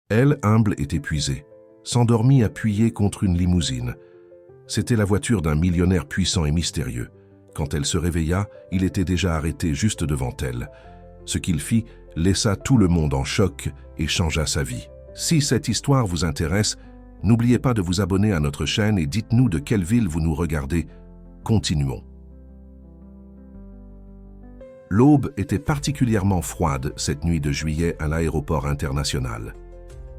Elle, humble et épuisée, s'endormit appuyée contre une limousine. C'était la voiture d'un millionnaire puissant et mystérieux. Quand elle se réveilla, il était déjà arrêté juste devant elle. Ce qu'il fit laissa tout le monde en choc et changea sa vie. Si cette histoire vous intéresse, n'oubliez pas de vous abonner à notre chaîne et dites-nous de quelle ville vous nous regardez. Continuons. L'aube était particulièrement froide cette nuit de juillet à l'aéroport international.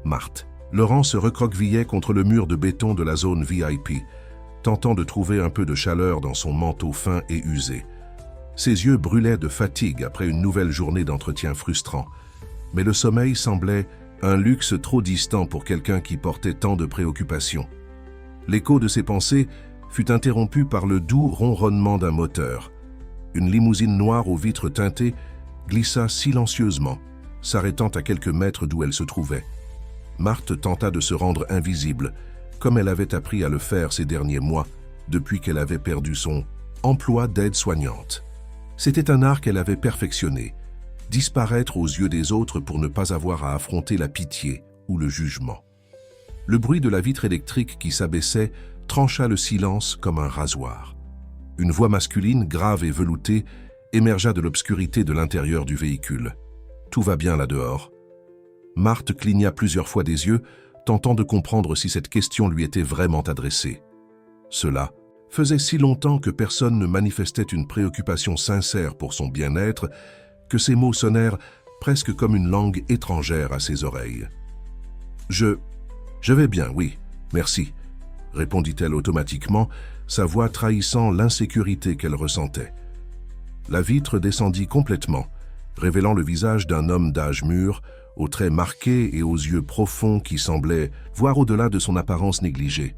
Marthe. Laurent se recroquevillait contre le mur de béton de la zone VIP, tentant de trouver un peu de chaleur dans son manteau fin et usé. Ses yeux brûlaient de fatigue après une nouvelle journée d'entretien frustrant, mais le sommeil semblait un luxe trop distant pour quelqu'un qui portait tant de préoccupations. L'écho de ses pensées fut interrompu par le doux ronronnement d'un moteur. Une limousine noire aux vitres teintées glissa silencieusement, s'arrêtant à quelques mètres d'où elle se trouvait. Marthe tenta de se rendre invisible, comme elle avait appris à le faire ces derniers mois, depuis qu'elle avait perdu son emploi d'aide-soignante. C'était un art qu'elle avait perfectionné, disparaître aux yeux des autres pour ne pas avoir à affronter la pitié ou le jugement. Le bruit de la vitre électrique qui s'abaissait trancha le silence comme un rasoir. Une voix masculine, grave et veloutée, émergea de l'obscurité de l'intérieur du véhicule. « Tout va bien là dehors ?» Marthe cligna plusieurs fois des yeux, tentant de comprendre si cette question lui était vraiment adressée. Cela faisait si longtemps que personne ne manifestait une préoccupation sincère pour son bien-être que ces mots sonnèrent presque comme une langue étrangère à ses oreilles. « Je vais bien, oui, merci », répondit-elle automatiquement, sa voix trahissant l'insécurité qu'elle ressentait. La vitre descendit complètement, révélant le visage d'un homme d'âge mûr, aux traits marqués et aux yeux profonds qui semblaient voir au-delà de son apparence négligée.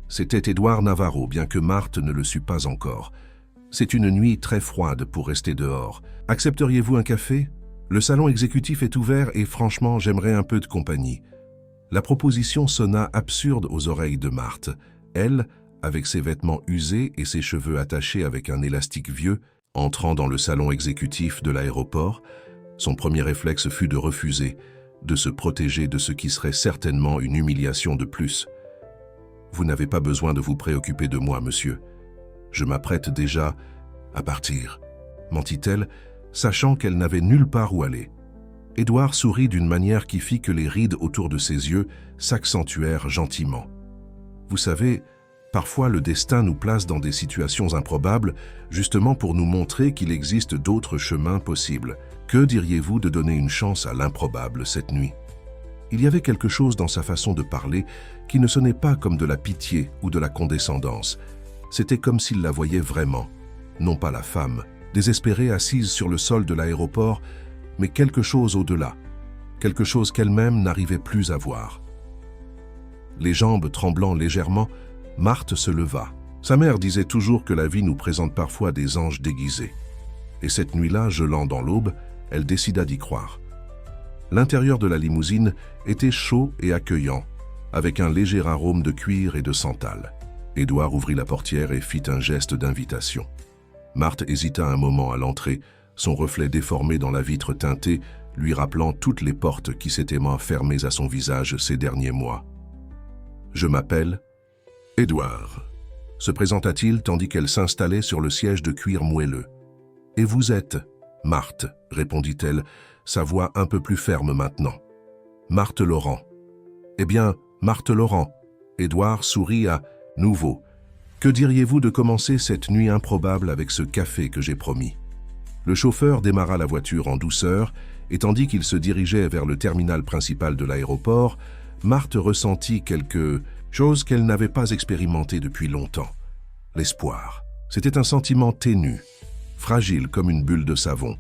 C'était Édouard Navarro, bien que Marthe ne le sût pas encore. « C'est une nuit très froide pour rester dehors. Accepteriez-vous un café? Le salon exécutif est ouvert et franchement, j'aimerais un peu de compagnie. » La proposition sonna absurde aux oreilles de Marthe. Elle, avec ses vêtements usés et ses cheveux attachés avec un élastique vieux, entrant dans le salon exécutif de l'aéroport, son premier réflexe fut de refuser, de se protéger de ce qui serait certainement une humiliation de plus. « Vous n'avez pas besoin de vous préoccuper de moi, monsieur. Je m'apprête déjà à partir, » mentit-elle, sachant qu'elle n'avait nulle part où aller. Édouard sourit d'une manière qui fit que les rides autour de ses yeux s'accentuèrent gentiment. « Vous savez, parfois le destin nous place dans des situations improbables, justement pour nous montrer qu'il existe d'autres chemins possibles. Que diriez-vous de donner une chance à l'improbable cette nuit ?» Il y avait quelque chose dans sa façon de parler qui ne sonnait pas comme de la pitié ou de la condescendance. C'était comme s'il la voyait vraiment, non pas la femme, désespérée assise sur le sol de l'aéroport, mais quelque chose au-delà, quelque chose qu'elle-même n'arrivait plus à voir. Les jambes tremblant légèrement, Marthe se leva. Sa mère disait toujours que la vie nous présente parfois des anges déguisés. Et cette nuit-là, gelant dans l'aube, elle décida d'y croire. L'intérieur de la limousine était chaud et accueillant, avec un léger arôme de cuir et de santal. Édouard ouvrit la portière et fit un geste d'invitation. Marthe hésita un moment à l'entrée, son reflet déformé dans la vitre teintée, lui rappelant toutes les portes qui s'étaient fermées à son visage ces derniers mois. « Je m'appelle Édouard », se présenta-t-il tandis qu'elle s'installait sur le siège de cuir moelleux. « Et vous êtes » « Marthe », répondit-elle, sa voix un peu plus ferme maintenant. « Marthe Laurent. »« Eh bien, Marthe Laurent. » Édouard sourit à nouveau. « Que diriez-vous de commencer cette nuit improbable avec ce café que j'ai promis ?» Le chauffeur démarra la voiture en douceur, et tandis qu'il se dirigeait vers le terminal principal de l'aéroport, Marthe ressentit quelque chose qu'elle n'avait pas expérimenté depuis longtemps. L'espoir. C'était un sentiment ténu, fragile comme une bulle de savon,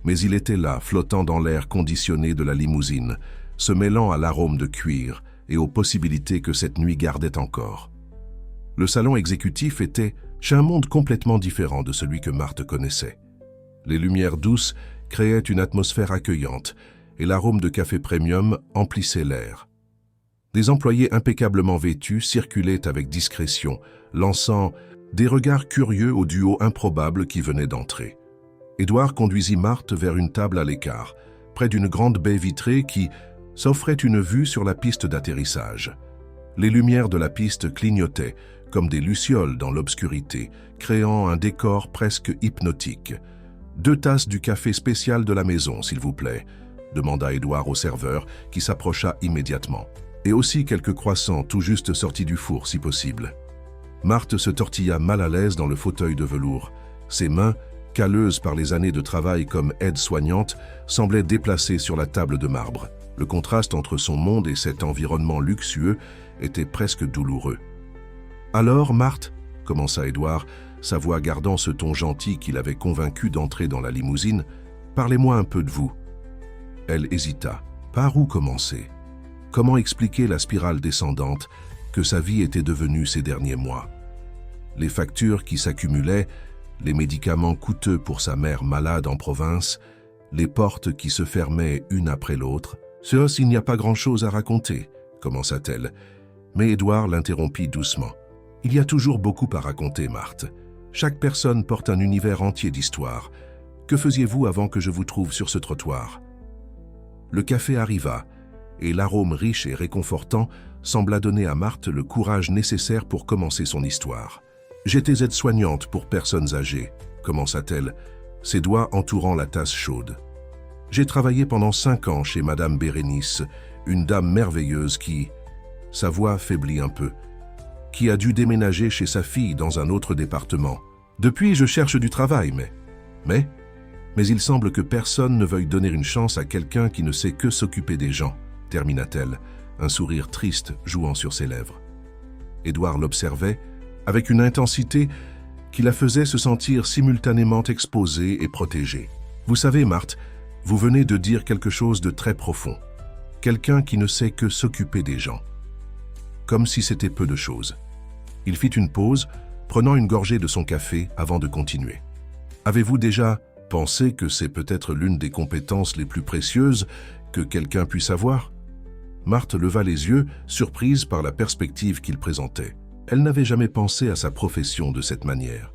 mais il était là, flottant dans l'air conditionné de la limousine, se mêlant à l'arôme de cuir et aux possibilités que cette nuit gardait encore. Le salon exécutif était chez un monde complètement différent de celui que Marthe connaissait. Les lumières douces créaient une atmosphère accueillante et l'arôme de café premium emplissait l'air. Des employés impeccablement vêtus circulaient avec discrétion, lançant des regards curieux au duo improbable qui venait d'entrer. Édouard conduisit Marthe vers une table à l'écart, près d'une grande baie vitrée qui, s'offrait une vue sur la piste d'atterrissage. Les lumières de la piste clignotaient comme des lucioles dans l'obscurité, créant un décor presque hypnotique. « 2 tasses du café spécial de la maison, s'il vous plaît », demanda Édouard au serveur, qui s'approcha immédiatement. « Et aussi quelques croissants tout juste sortis du four, si possible. » Marthe se tortilla mal à l'aise dans le fauteuil de velours. Ses mains, calleuses par les années de travail comme aide-soignante, semblaient déplacées sur la table de marbre. Le contraste entre son monde et cet environnement luxueux était presque douloureux. « Alors, Marthe » commença Édouard, sa voix gardant ce ton gentil qui l'avait convaincu d'entrer dans la limousine, « parlez-moi un peu de vous. » Elle hésita. Par où commencer? Comment expliquer la spirale descendante que sa vie était devenue ces derniers mois? Les factures qui s'accumulaient, les médicaments coûteux pour sa mère malade en province, les portes qui se fermaient une après l'autre. « Cela, il n'y a pas grand-chose à raconter », commença-t-elle. Mais Édouard l'interrompit doucement. « Il y a toujours beaucoup à raconter, Marthe. Chaque personne porte un univers entier d'histoire. Que faisiez-vous avant que je vous trouve sur ce trottoir ?» Le café arriva, et l'arôme riche et réconfortant sembla donner à Marthe le courage nécessaire pour commencer son histoire. « J'étais aide-soignante pour personnes âgées », commença-t-elle, ses doigts entourant la tasse chaude. « J'ai travaillé pendant 5 ans chez Madame Bérénice, une dame merveilleuse qui, sa voix faiblit un peu, qui a dû déménager chez sa fille dans un autre département. Depuis, je cherche du travail, mais il semble que personne ne veuille donner une chance à quelqu'un qui ne sait que s'occuper des gens, termina-t-elle, un sourire triste jouant sur ses lèvres. Édouard l'observait avec une intensité qui la faisait se sentir simultanément exposée et protégée. Vous savez, Marthe, vous venez de dire quelque chose de très profond. Quelqu'un qui ne sait que s'occuper des gens. Comme si c'était peu de choses. Il fit une pause, prenant une gorgée de son café avant de continuer. Avez-vous déjà pensé que c'est peut-être l'une des compétences les plus précieuses que quelqu'un puisse avoir? Marthe leva les yeux, surprise par la perspective qu'il présentait. Elle n'avait jamais pensé à sa profession de cette manière.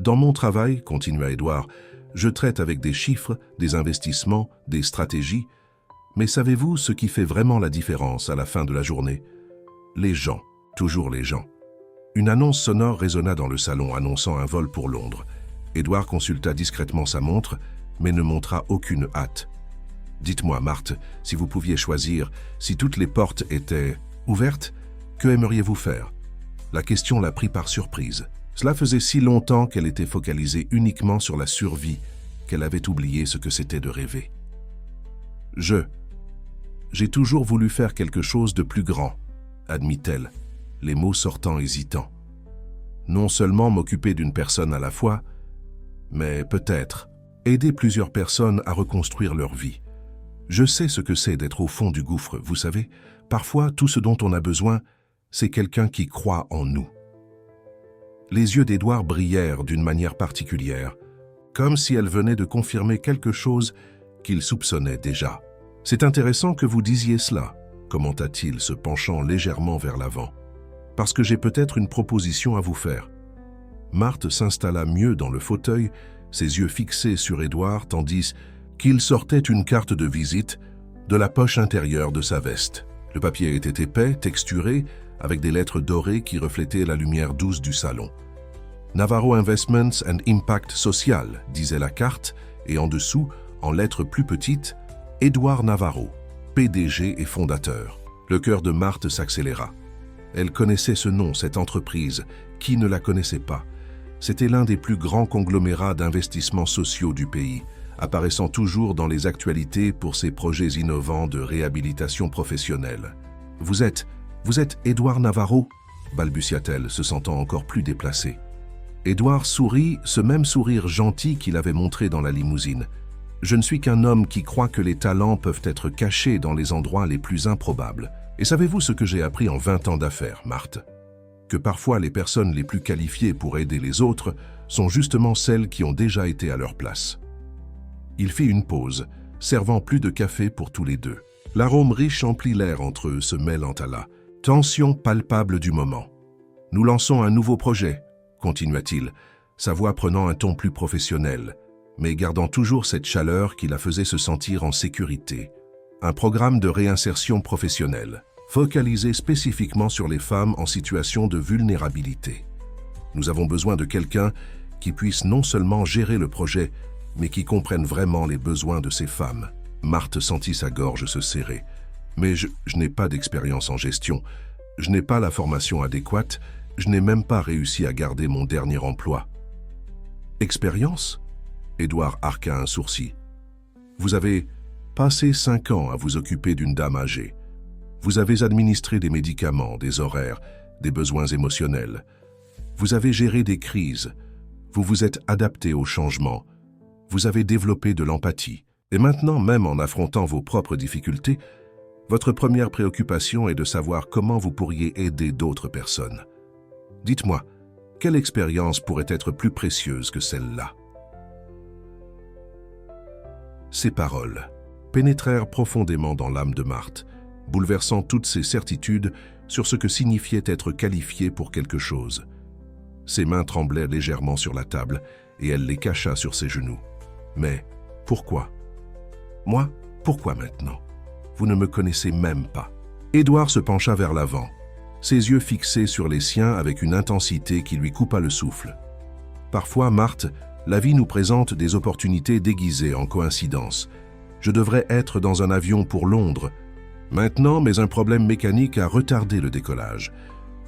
Dans mon travail, continua Édouard, je traite avec des chiffres, des investissements, des stratégies. Mais savez-vous ce qui fait vraiment la différence à la fin de la journée? Les gens, toujours les gens. Une annonce sonore résonna dans le salon annonçant un vol pour Londres. Édouard consulta discrètement sa montre, mais ne montra aucune hâte. « Dites-moi, Marthe, si vous pouviez choisir, si toutes les portes étaient ouvertes, que aimeriez-vous faire ?» La question la prit par surprise. Cela faisait si longtemps qu'elle était focalisée uniquement sur la survie qu'elle avait oublié ce que c'était de rêver. « J'ai toujours voulu faire quelque chose de plus grand, » admit-elle, les mots sortant hésitants. « Non seulement m'occuper d'une personne à la fois, mais peut-être aider plusieurs personnes à reconstruire leur vie. Je sais ce que c'est d'être au fond du gouffre, vous savez. Parfois, tout ce dont on a besoin, c'est quelqu'un qui croit en nous. » Les yeux d'Édouard brillèrent d'une manière particulière, comme si elle venait de confirmer quelque chose qu'il soupçonnait déjà. « C'est intéressant que vous disiez cela, » commenta-t-il, se penchant légèrement vers l'avant, « parce que j'ai peut-être une proposition à vous faire. » Marthe s'installa mieux dans le fauteuil, ses yeux fixés sur Édouard, tandis qu'il sortait une carte de visite de la poche intérieure de sa veste. Le papier était épais, texturé, avec des lettres dorées qui reflétaient la lumière douce du salon. « Navarro Investments and Impact Social », disait la carte, et en dessous, en lettres plus petites, « Édouard Navarro, PDG et fondateur ». Le cœur de Marthe s'accéléra. Elle connaissait ce nom, cette entreprise. Qui ne la connaissait pas? C'était l'un des plus grands conglomérats d'investissements sociaux du pays, apparaissant toujours dans les actualités pour ses projets innovants de réhabilitation professionnelle. « Vous êtes Édouard Navarro ?» balbutia-t-elle, se sentant encore plus déplacée. Édouard sourit, ce même sourire gentil qu'il avait montré dans la limousine. « Je ne suis qu'un homme qui croit que les talents peuvent être cachés dans les endroits les plus improbables. Et savez-vous ce que j'ai appris en 20 ans d'affaires, Marthe? Que parfois les personnes les plus qualifiées pour aider les autres sont justement celles qui ont déjà été à leur place. » Il fit une pause, servant plus de café pour tous les deux. L'arôme riche emplit l'air entre eux, se mêlant à la tension palpable du moment. « Nous lançons un nouveau projet, » continua-t-il, sa voix prenant un ton plus professionnel, mais gardant toujours cette chaleur qui la faisait se sentir en sécurité. « Un programme de réinsertion professionnelle, focalisé spécifiquement sur les femmes en situation de vulnérabilité. Nous avons besoin de quelqu'un qui puisse non seulement gérer le projet, mais qui comprenne vraiment les besoins de ces femmes. Marthe sentit sa gorge se serrer. Mais je n'ai pas d'expérience en gestion. Je n'ai pas la formation adéquate. Je n'ai même pas réussi à garder mon dernier emploi. Expérience? Édouard arqua un sourcil. Vous avez passé 5 ans à vous occuper d'une dame âgée. Vous avez administré des médicaments, des horaires, des besoins émotionnels. Vous avez géré des crises. Vous vous êtes adapté au changement. Vous avez développé de l'empathie. Et maintenant, même en affrontant vos propres difficultés, votre première préoccupation est de savoir comment vous pourriez aider d'autres personnes. Dites-moi, quelle expérience pourrait être plus précieuse que celle-là? Ces paroles pénétrèrent profondément dans l'âme de Marthe, bouleversant toutes ses certitudes sur ce que signifiait être qualifiée pour quelque chose. Ses mains tremblaient légèrement sur la table et elle les cacha sur ses genoux. Mais pourquoi? Moi, pourquoi maintenant? Vous ne me connaissez même pas. Édouard se pencha vers l'avant, ses yeux fixés sur les siens avec une intensité qui lui coupa le souffle. Parfois, Marthe, la vie nous présente des opportunités déguisées en coïncidence. Je devrais être dans un avion pour Londres. Maintenant, mais un problème mécanique a retardé le décollage.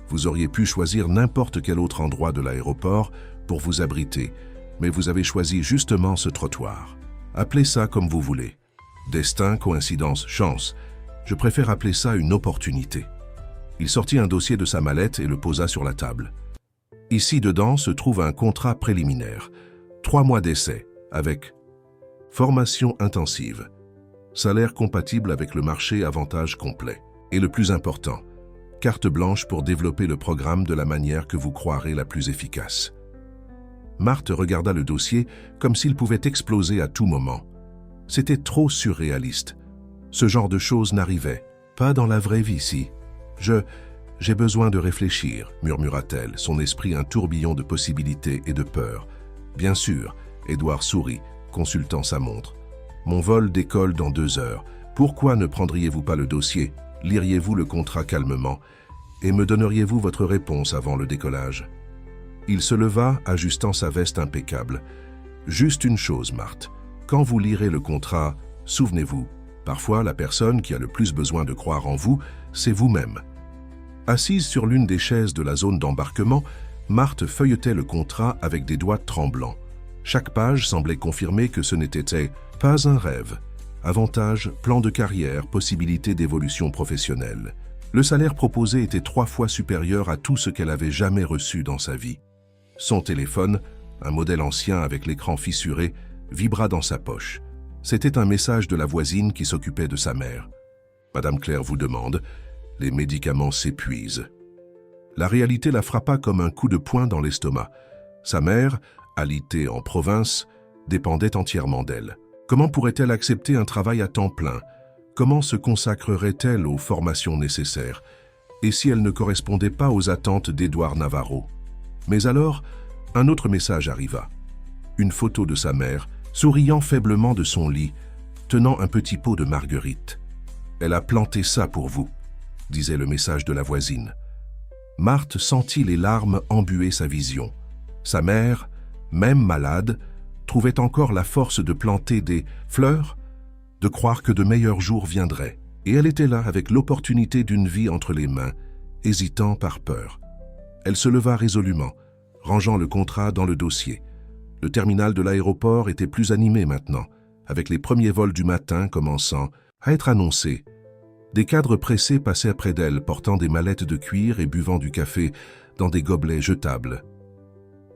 Vous auriez pu choisir n'importe quel autre endroit de l'aéroport pour vous abriter, mais vous avez choisi justement ce trottoir. Appelez ça comme vous voulez. Destin, coïncidence, chance. Je préfère appeler ça une opportunité. Il sortit un dossier de sa mallette et le posa sur la table. Ici dedans se trouve un contrat préliminaire. 3 mois d'essai, avec formation intensive, salaire compatible avec le marché, avantage complet. Et le plus important, carte blanche pour développer le programme de la manière que vous croirez la plus efficace. Marthe regarda le dossier comme s'il pouvait exploser à tout moment. C'était trop surréaliste. Ce genre de choses n'arrivait pas dans la vraie vie, si. J'ai besoin de réfléchir, murmura-t-elle, son esprit un tourbillon de possibilités et de peur. Bien sûr, Édouard sourit, consultant sa montre. Mon vol décolle dans 2 heures. Pourquoi ne prendriez-vous pas le dossier? Liriez-vous le contrat calmement? Et me donneriez-vous votre réponse avant le décollage? Il se leva, ajustant sa veste impeccable. Juste une chose, Marthe. Quand vous lirez le contrat, souvenez-vous, parfois la personne qui a le plus besoin de croire en vous, c'est vous-même. Assise sur l'une des chaises de la zone d'embarquement, Marthe feuilletait le contrat avec des doigts tremblants. Chaque page semblait confirmer que ce n'était pas un rêve. Avantages, plan de carrière, possibilité d'évolution professionnelle. Le salaire proposé était 3 fois supérieur à tout ce qu'elle avait jamais reçu dans sa vie. Son téléphone, un modèle ancien avec l'écran fissuré, vibra dans sa poche. C'était un message de la voisine qui s'occupait de sa mère. « Madame Claire vous demande, les médicaments s'épuisent. » La réalité la frappa comme un coup de poing dans l'estomac. Sa mère, alitée en province, dépendait entièrement d'elle. Comment pourrait-elle accepter un travail à temps plein? Comment se consacrerait-elle aux formations nécessaires? Et si elle ne correspondait pas aux attentes d'Édouard Navarro? Mais alors, un autre message arriva. Une photo de sa mère, souriant faiblement de son lit, tenant un petit pot de marguerite. « Elle a planté ça pour vous », disait le message de la voisine. Marthe sentit les larmes embuer sa vision. Sa mère, même malade, trouvait encore la force de planter des fleurs, de croire que de meilleurs jours viendraient. Et elle était là avec l'opportunité d'une vie entre les mains, hésitant par peur. Elle se leva résolument, rangeant le contrat dans le dossier. Le terminal de l'aéroport était plus animé maintenant, avec les premiers vols du matin commençant à être annoncés. Des cadres pressés passaient près d'elle, portant des mallettes de cuir et buvant du café dans des gobelets jetables.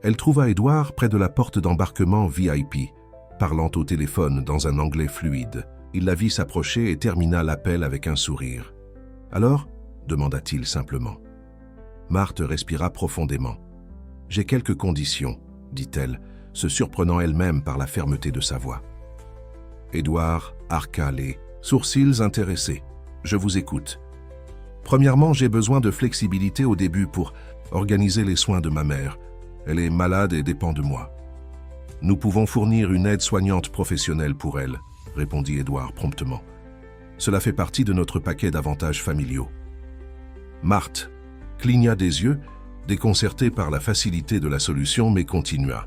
Elle trouva Édouard près de la porte d'embarquement VIP, parlant au téléphone dans un anglais fluide. Il la vit s'approcher et termina l'appel avec un sourire. « Alors ?» demanda-t-il simplement. Marthe respira profondément. « J'ai quelques conditions, » dit-elle, se surprenant elle-même par la fermeté de sa voix. Édouard arqua les sourcils intéressés. « Je vous écoute. Premièrement, j'ai besoin de flexibilité au début pour organiser les soins de ma mère. Elle est malade et dépend de moi. Nous pouvons fournir une aide soignante professionnelle pour elle, » répondit Édouard promptement. Cela fait partie de notre paquet d'avantages familiaux. Marthe cligna des yeux, déconcertée par la facilité de la solution, mais continua.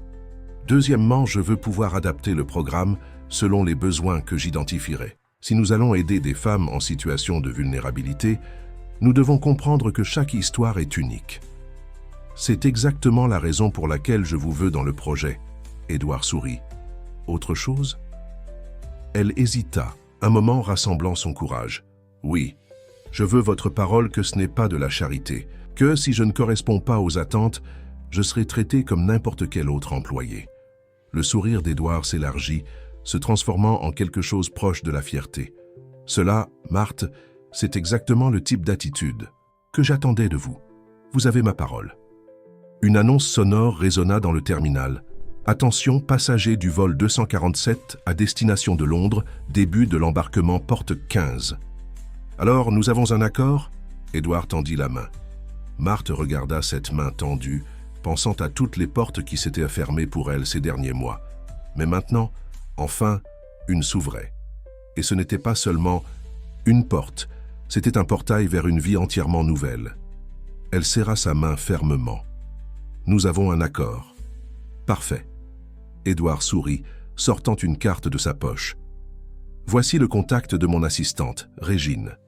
Deuxièmement, je veux pouvoir adapter le programme selon les besoins que j'identifierai. Si nous allons aider des femmes en situation de vulnérabilité, nous devons comprendre que chaque histoire est unique. C'est exactement la raison pour laquelle je vous veux dans le projet. Édouard sourit. Autre chose? Elle hésita, un moment rassemblant son courage. Oui, je veux votre parole que ce n'est pas de la charité, que si je ne corresponds pas aux attentes, je serai traité comme n'importe quel autre employé. Le sourire d'Édouard s'élargit, se transformant en quelque chose proche de la fierté. Cela, Marthe, c'est exactement le type d'attitude que j'attendais de vous. Vous avez ma parole. Une annonce sonore résonna dans le terminal. Attention, passagers du vol 247 à destination de Londres, début de l'embarquement porte 15. Alors, nous avons un accord? Édouard tendit la main. Marthe regarda cette main tendue, pensant à toutes les portes qui s'étaient fermées pour elle ces derniers mois. Mais maintenant, enfin, une s'ouvrait. Et ce n'était pas seulement une porte, c'était un portail vers une vie entièrement nouvelle. Elle serra sa main fermement. Nous avons un accord. Parfait. Édouard sourit, sortant une carte de sa poche. Voici le contact de mon assistante, Régine.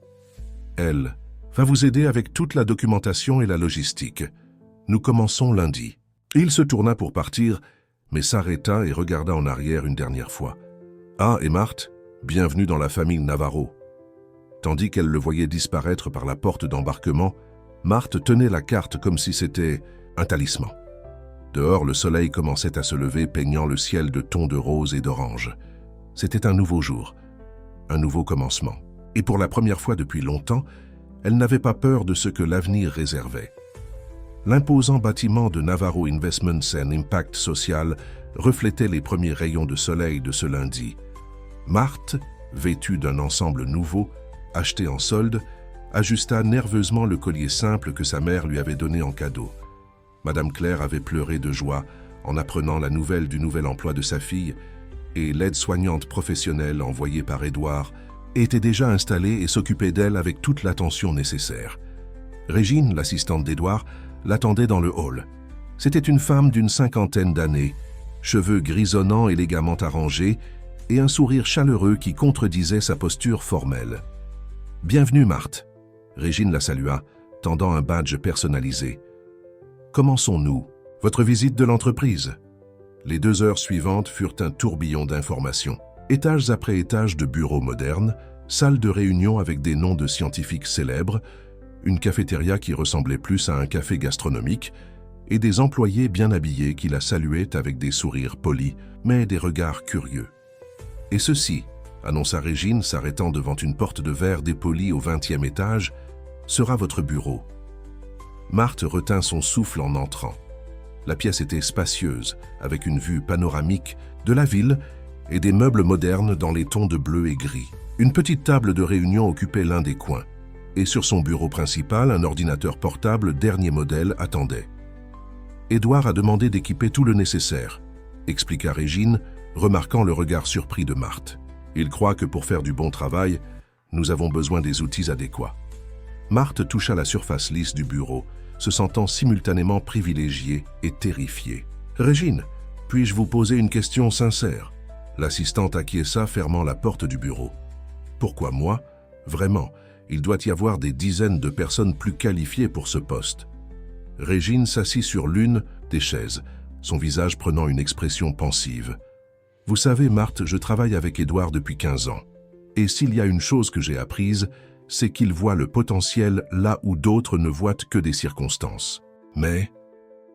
Elle va vous aider avec toute la documentation et la logistique. Nous commençons lundi. Il se tourna pour partir, mais s'arrêta et regarda en arrière une dernière fois. Ah, et Marthe, bienvenue dans la famille Navarro. Tandis qu'elle le voyait disparaître par la porte d'embarquement, Marthe tenait la carte comme si c'était un talisman. Dehors, le soleil commençait à se lever, peignant le ciel de tons de rose et d'orange. C'était un nouveau jour, un nouveau commencement. Et pour la première fois depuis longtemps, elle n'avait pas peur de ce que l'avenir réservait. L'imposant bâtiment de Navarro Investments and Impact Social reflétait les premiers rayons de soleil de ce lundi. Marthe, vêtue d'un ensemble nouveau, acheté en solde, ajusta nerveusement le collier simple que sa mère lui avait donné en cadeau. Madame Claire avait pleuré de joie en apprenant la nouvelle du nouvel emploi de sa fille, et l'aide-soignante professionnelle envoyée par Édouard était déjà installée et s'occupait d'elle avec toute l'attention nécessaire. Régine, l'assistante d'Édouard, l'attendait dans le hall. C'était une femme d'une 50aine d'années, cheveux grisonnants élégamment arrangés et un sourire chaleureux qui contredisait sa posture formelle. « Bienvenue, Marthe !» Régine la salua, tendant un badge personnalisé. « Commençons-nous. Votre visite de l'entreprise ?» Les 2 heures suivantes furent un tourbillon d'informations. Étages après étages de bureaux modernes, salles de réunion avec des noms de scientifiques célèbres, une cafétéria qui ressemblait plus à un café gastronomique, et des employés bien habillés qui la saluaient avec des sourires polis, mais des regards curieux. « Et ceci, » annonça Régine, s'arrêtant devant une porte de verre dépolie au 20e étage, « sera votre bureau. » Marthe retint son souffle en entrant. La pièce était spacieuse, avec une vue panoramique de la ville et des meubles modernes dans les tons de bleu et gris. Une petite table de réunion occupait l'un des coins, et sur son bureau principal, un ordinateur portable dernier modèle attendait. Édouard a demandé d'équiper tout le nécessaire, expliqua Régine, remarquant le regard surpris de Marthe. Il croit que pour faire du bon travail, nous avons besoin des outils adéquats. Marthe toucha la surface lisse du bureau, se sentant simultanément privilégiée et terrifiée. « Régine, puis-je vous poser une question sincère ?» L'assistante acquiesça, fermant la porte du bureau. « Pourquoi moi? Vraiment, il doit y avoir des dizaines de personnes plus qualifiées pour ce poste. » Régine s'assit sur l'une des chaises, son visage prenant une expression pensive. « Vous savez, Marthe, je travaille avec Édouard depuis 15 ans. Et s'il y a une chose que j'ai apprise, c'est qu'il voit le potentiel là où d'autres ne voient que des circonstances. Mais,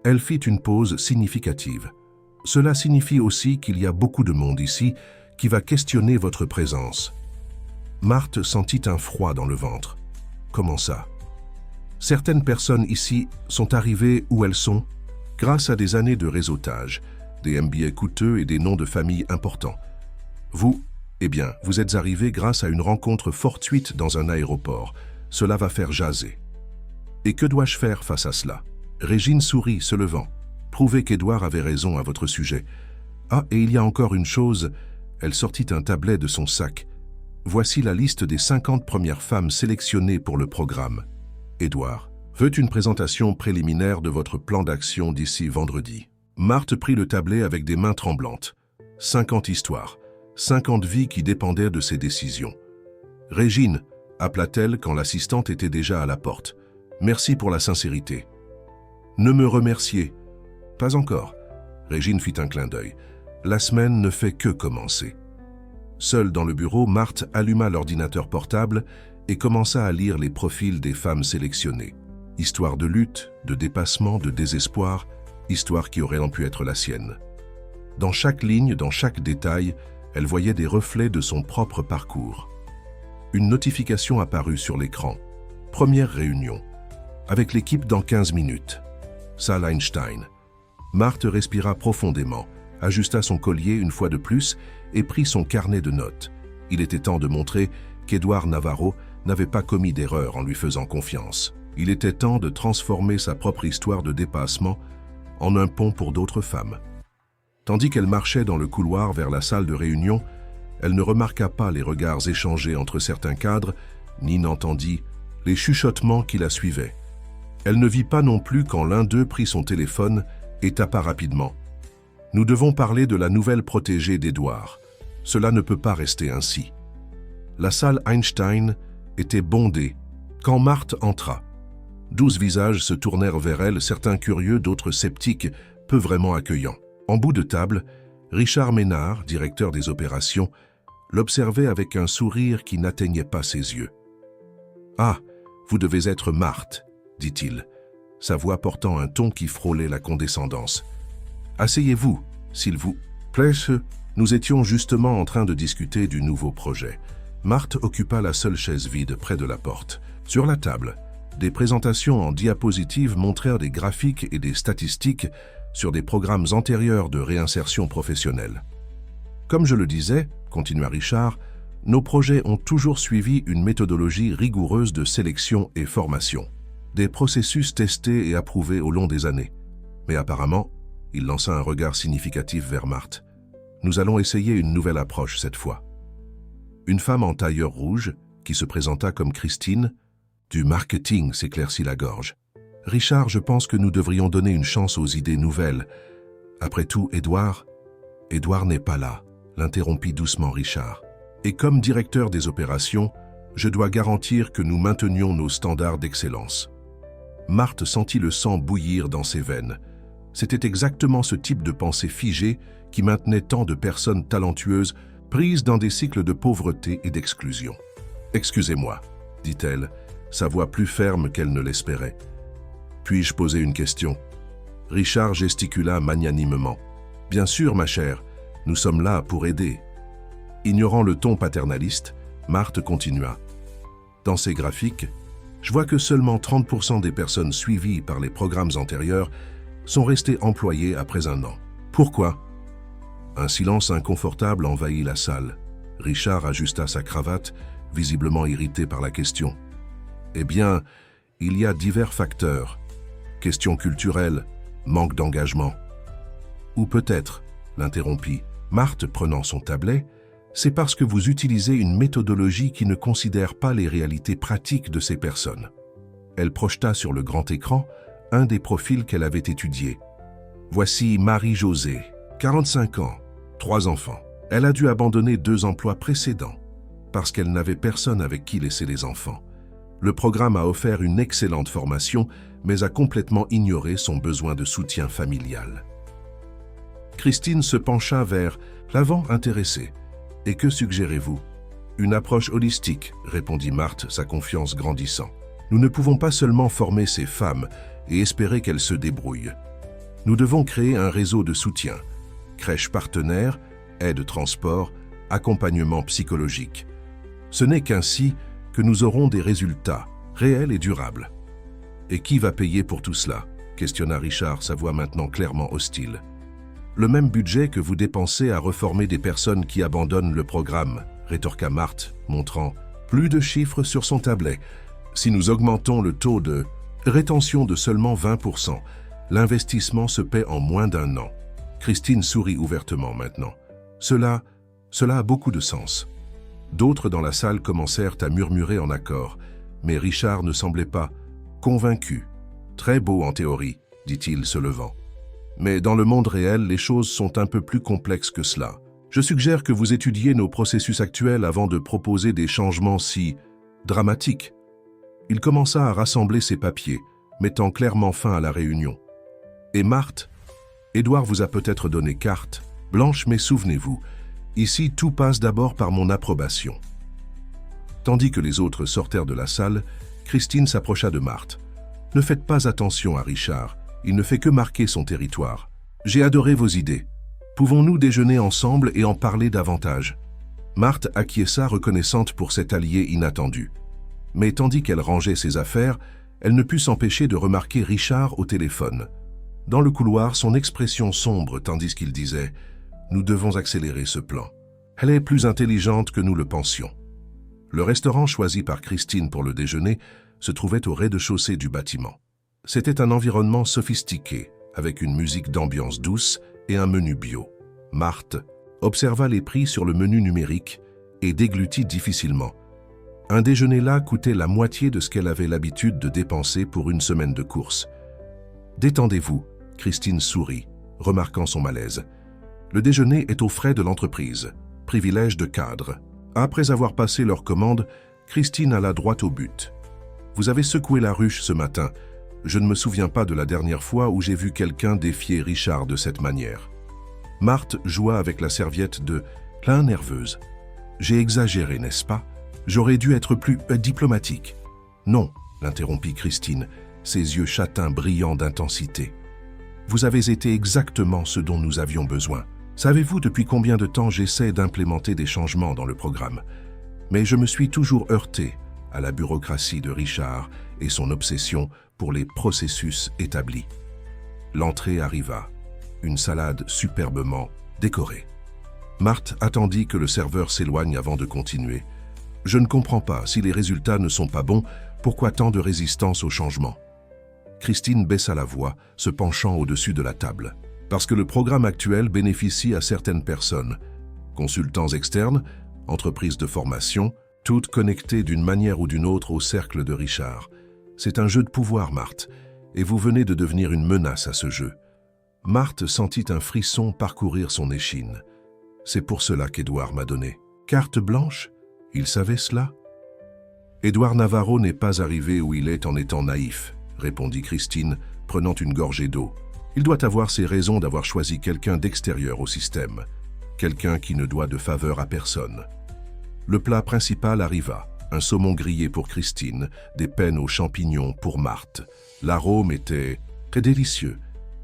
elle fit une pause significative. Cela signifie aussi qu'il y a beaucoup de monde ici qui va questionner votre présence. » Marthe sentit un froid dans le ventre. Comment ça? Certaines personnes ici sont arrivées où elles sont grâce à des années de réseautage, des MBA coûteux et des noms de famille importants. Vous, eh bien, vous êtes arrivé grâce à une rencontre fortuite dans un aéroport. Cela va faire jaser. Et que dois-je faire face à cela? Régine sourit, se levant. Prouvez qu'Édouard avait raison à votre sujet. Ah, et il y a encore une chose. Elle sortit un tablet de son sac. Voici la liste des 50 premières femmes sélectionnées pour le programme. Édouard veut une présentation préliminaire de votre plan d'action d'ici vendredi. Marthe prit le tablet avec des mains tremblantes. 50 histoires, 50 vies qui dépendaient de ses décisions. Régine, appela-t-elle quand l'assistante était déjà à la porte. Merci pour la sincérité. Ne me remerciez. Pas encore. Régine fit un clin d'œil. La semaine ne fait que commencer. Seule dans le bureau, Marthe alluma l'ordinateur portable et commença à lire les profils des femmes sélectionnées. Histoire de lutte, de dépassement, de désespoir, histoire qui aurait pu être la sienne. Dans chaque ligne, dans chaque détail, elle voyait des reflets de son propre parcours. Une notification apparut sur l'écran. Première réunion. Avec l'équipe dans 15 minutes. Salle Einstein. Marthe respira profondément, ajusta son collier une fois de plus et prit son carnet de notes. Il était temps de montrer qu'Édouard Navarro n'avait pas commis d'erreur en lui faisant confiance. Il était temps de transformer sa propre histoire de dépassement en un pont pour d'autres femmes. Tandis qu'elle marchait dans le couloir vers la salle de réunion, elle ne remarqua pas les regards échangés entre certains cadres, ni n'entendit les chuchotements qui la suivaient. Elle ne vit pas non plus quand l'un d'eux prit son téléphone et tapa rapidement. « Nous devons parler de la nouvelle protégée d'Édouard. Cela ne peut pas rester ainsi. » La salle Einstein était bondée quand Marthe entra. 12 visages se tournèrent vers elle, certains curieux, d'autres sceptiques, peu vraiment accueillants. En bout de table, Richard Ménard, directeur des opérations, l'observait avec un sourire qui n'atteignait pas ses yeux. « Ah, vous devez être Marthe, » dit-il, sa voix portant un ton qui frôlait la condescendance. « Asseyez-vous, s'il vous plaît. » Nous étions justement en train de discuter du nouveau projet. Marthe occupa la seule chaise vide près de la porte. Sur la table, des présentations en diapositives montrèrent des graphiques et des statistiques sur des programmes antérieurs de réinsertion professionnelle. Comme je le disais, continua Richard, nos projets ont toujours suivi une méthodologie rigoureuse de sélection et formation. Des processus testés et approuvés au long des années. Mais apparemment, il lança un regard significatif vers Marthe. Nous allons essayer une nouvelle approche cette fois. Une femme en tailleur rouge, qui se présenta comme Christine, du marketing, s'éclaircit la gorge. Richard, je pense que nous devrions donner une chance aux idées nouvelles. Après tout, Édouard n'est pas là, l'interrompit doucement Richard. Et comme directeur des opérations, je dois garantir que nous maintenions nos standards d'excellence. Marthe sentit le sang bouillir dans ses veines. C'était exactement ce type de pensée figée qui maintenait tant de personnes talentueuses prises dans des cycles de pauvreté et d'exclusion. « Excusez-moi, » dit-elle, sa voix plus ferme qu'elle ne l'espérait. « Puis-je poser une question ?» Richard gesticula magnanimement. « Bien sûr, ma chère, nous sommes là pour aider. » Ignorant le ton paternaliste, Marthe continua. « Dans ces graphiques, je vois que seulement 30% des personnes suivies par les programmes antérieurs sont restées employées après un an. Pourquoi ?» Un silence inconfortable envahit la salle. Richard ajusta sa cravate, visiblement irrité par la question. « Eh bien, il y a divers facteurs. Questions culturelles, manque d'engagement. » Ou peut-être, l'interrompit Marthe prenant son tablette, c'est parce que vous utilisez une méthodologie qui ne considère pas les réalités pratiques de ces personnes. Elle projeta sur le grand écran un des profils qu'elle avait étudiés. Voici Marie-Josée, 45 ans, 3 enfants. Elle a dû abandonner 2 emplois précédents parce qu'elle n'avait personne avec qui laisser les enfants. Le programme a offert une excellente formation, mais a complètement ignoré son besoin de soutien familial. Christine se pencha vers l'avant intéressée. « Et que suggérez-vous » ? « Une approche holistique, » répondit Marthe, sa confiance grandissant. « Nous ne pouvons pas seulement former ces femmes et espérer qu'elles se débrouillent. Nous devons créer un réseau de soutien, crèche partenaire, aide transport, accompagnement psychologique. Ce n'est qu'ainsi que nous aurons des résultats réels et durables. » « Et qui va payer pour tout cela ?» questionna Richard, sa voix maintenant clairement hostile. « Le même budget que vous dépensez à reformer des personnes qui abandonnent le programme, » rétorqua Marthe, montrant plus de chiffres sur son tablet. « Si nous augmentons le taux de rétention de seulement 20%, l'investissement se paie en moins d'1 an. » Christine sourit ouvertement maintenant. « Cela a beaucoup de sens. » D'autres dans la salle commencèrent à murmurer en accord, mais Richard ne semblait pas convaincu. « Très beau en théorie », dit-il se levant. « Mais dans le monde réel, les choses sont un peu plus complexes que cela. Je suggère que vous étudiez nos processus actuels avant de proposer des changements si dramatiques. » Il commença à rassembler ses papiers, mettant clairement fin à la réunion. « Et Marthe, Édouard vous a peut-être donné carte blanche, mais souvenez-vous, ici tout passe d'abord par mon approbation. » Tandis que les autres sortèrent de la salle, Christine s'approcha de Marthe. « Ne faites pas attention à Richard, il ne fait que marquer son territoire. J'ai adoré vos idées. Pouvons-nous déjeuner ensemble et en parler davantage ?» Marthe acquiesça, reconnaissante pour cet allié inattendu. Mais tandis qu'elle rangeait ses affaires, elle ne put s'empêcher de remarquer Richard au téléphone. Dans le couloir, son expression sombre tandis qu'il disait « Nous devons accélérer ce plan. Elle est plus intelligente que nous le pensions. » Le restaurant choisi par Christine pour le déjeuner se trouvait au rez-de-chaussée du bâtiment. C'était un environnement sophistiqué, avec une musique d'ambiance douce et un menu bio. Marthe observa les prix sur le menu numérique et déglutit difficilement. Un déjeuner là coûtait la moitié de ce qu'elle avait l'habitude de dépenser pour une semaine de courses. « Détendez-vous », Christine sourit, remarquant son malaise. « Le déjeuner est aux frais de l'entreprise, privilège de cadre. » Après avoir passé leur commande, Christine alla droit au but. « Vous avez secoué la ruche ce matin. Je ne me souviens pas de la dernière fois où j'ai vu quelqu'un défier Richard de cette manière. » Marthe joua avec la serviette de « la nerveuse. »« J'ai exagéré, n'est-ce pas? J'aurais dû être plus diplomatique. »« Non, » l'interrompit Christine, ses yeux châtains brillants d'intensité. « Vous avez été exactement ce dont nous avions besoin. Savez-vous depuis combien de temps j'essaie d'implémenter des changements dans le programme? Mais je me suis toujours heurté à la bureaucratie de Richard et son obsession pour les processus établis. » L'entrée arriva, une salade superbement décorée. Marthe attendit que le serveur s'éloigne avant de continuer. « Je ne comprends pas, si les résultats ne sont pas bons, pourquoi tant de résistance au changement ?» Christine baissa la voix, se penchant au-dessus de la table. « Parce que le programme actuel bénéficie à certaines personnes, consultants externes, entreprises de formation, toutes connectées d'une manière ou d'une autre au cercle de Richard. C'est un jeu de pouvoir, Marthe, et vous venez de devenir une menace à ce jeu. » Marthe sentit un frisson parcourir son échine. « C'est pour cela qu'Édouard m'a donné. Carte blanche? Il savait cela? » « Édouard Navarro n'est pas arrivé où il est en étant naïf, » répondit Christine, prenant une gorgée d'eau. « Il doit avoir ses raisons d'avoir choisi quelqu'un d'extérieur au système, quelqu'un qui ne doit de faveur à personne. » Le plat principal arriva, un saumon grillé pour Christine, des pennes aux champignons pour Marthe. L'arôme était très délicieux,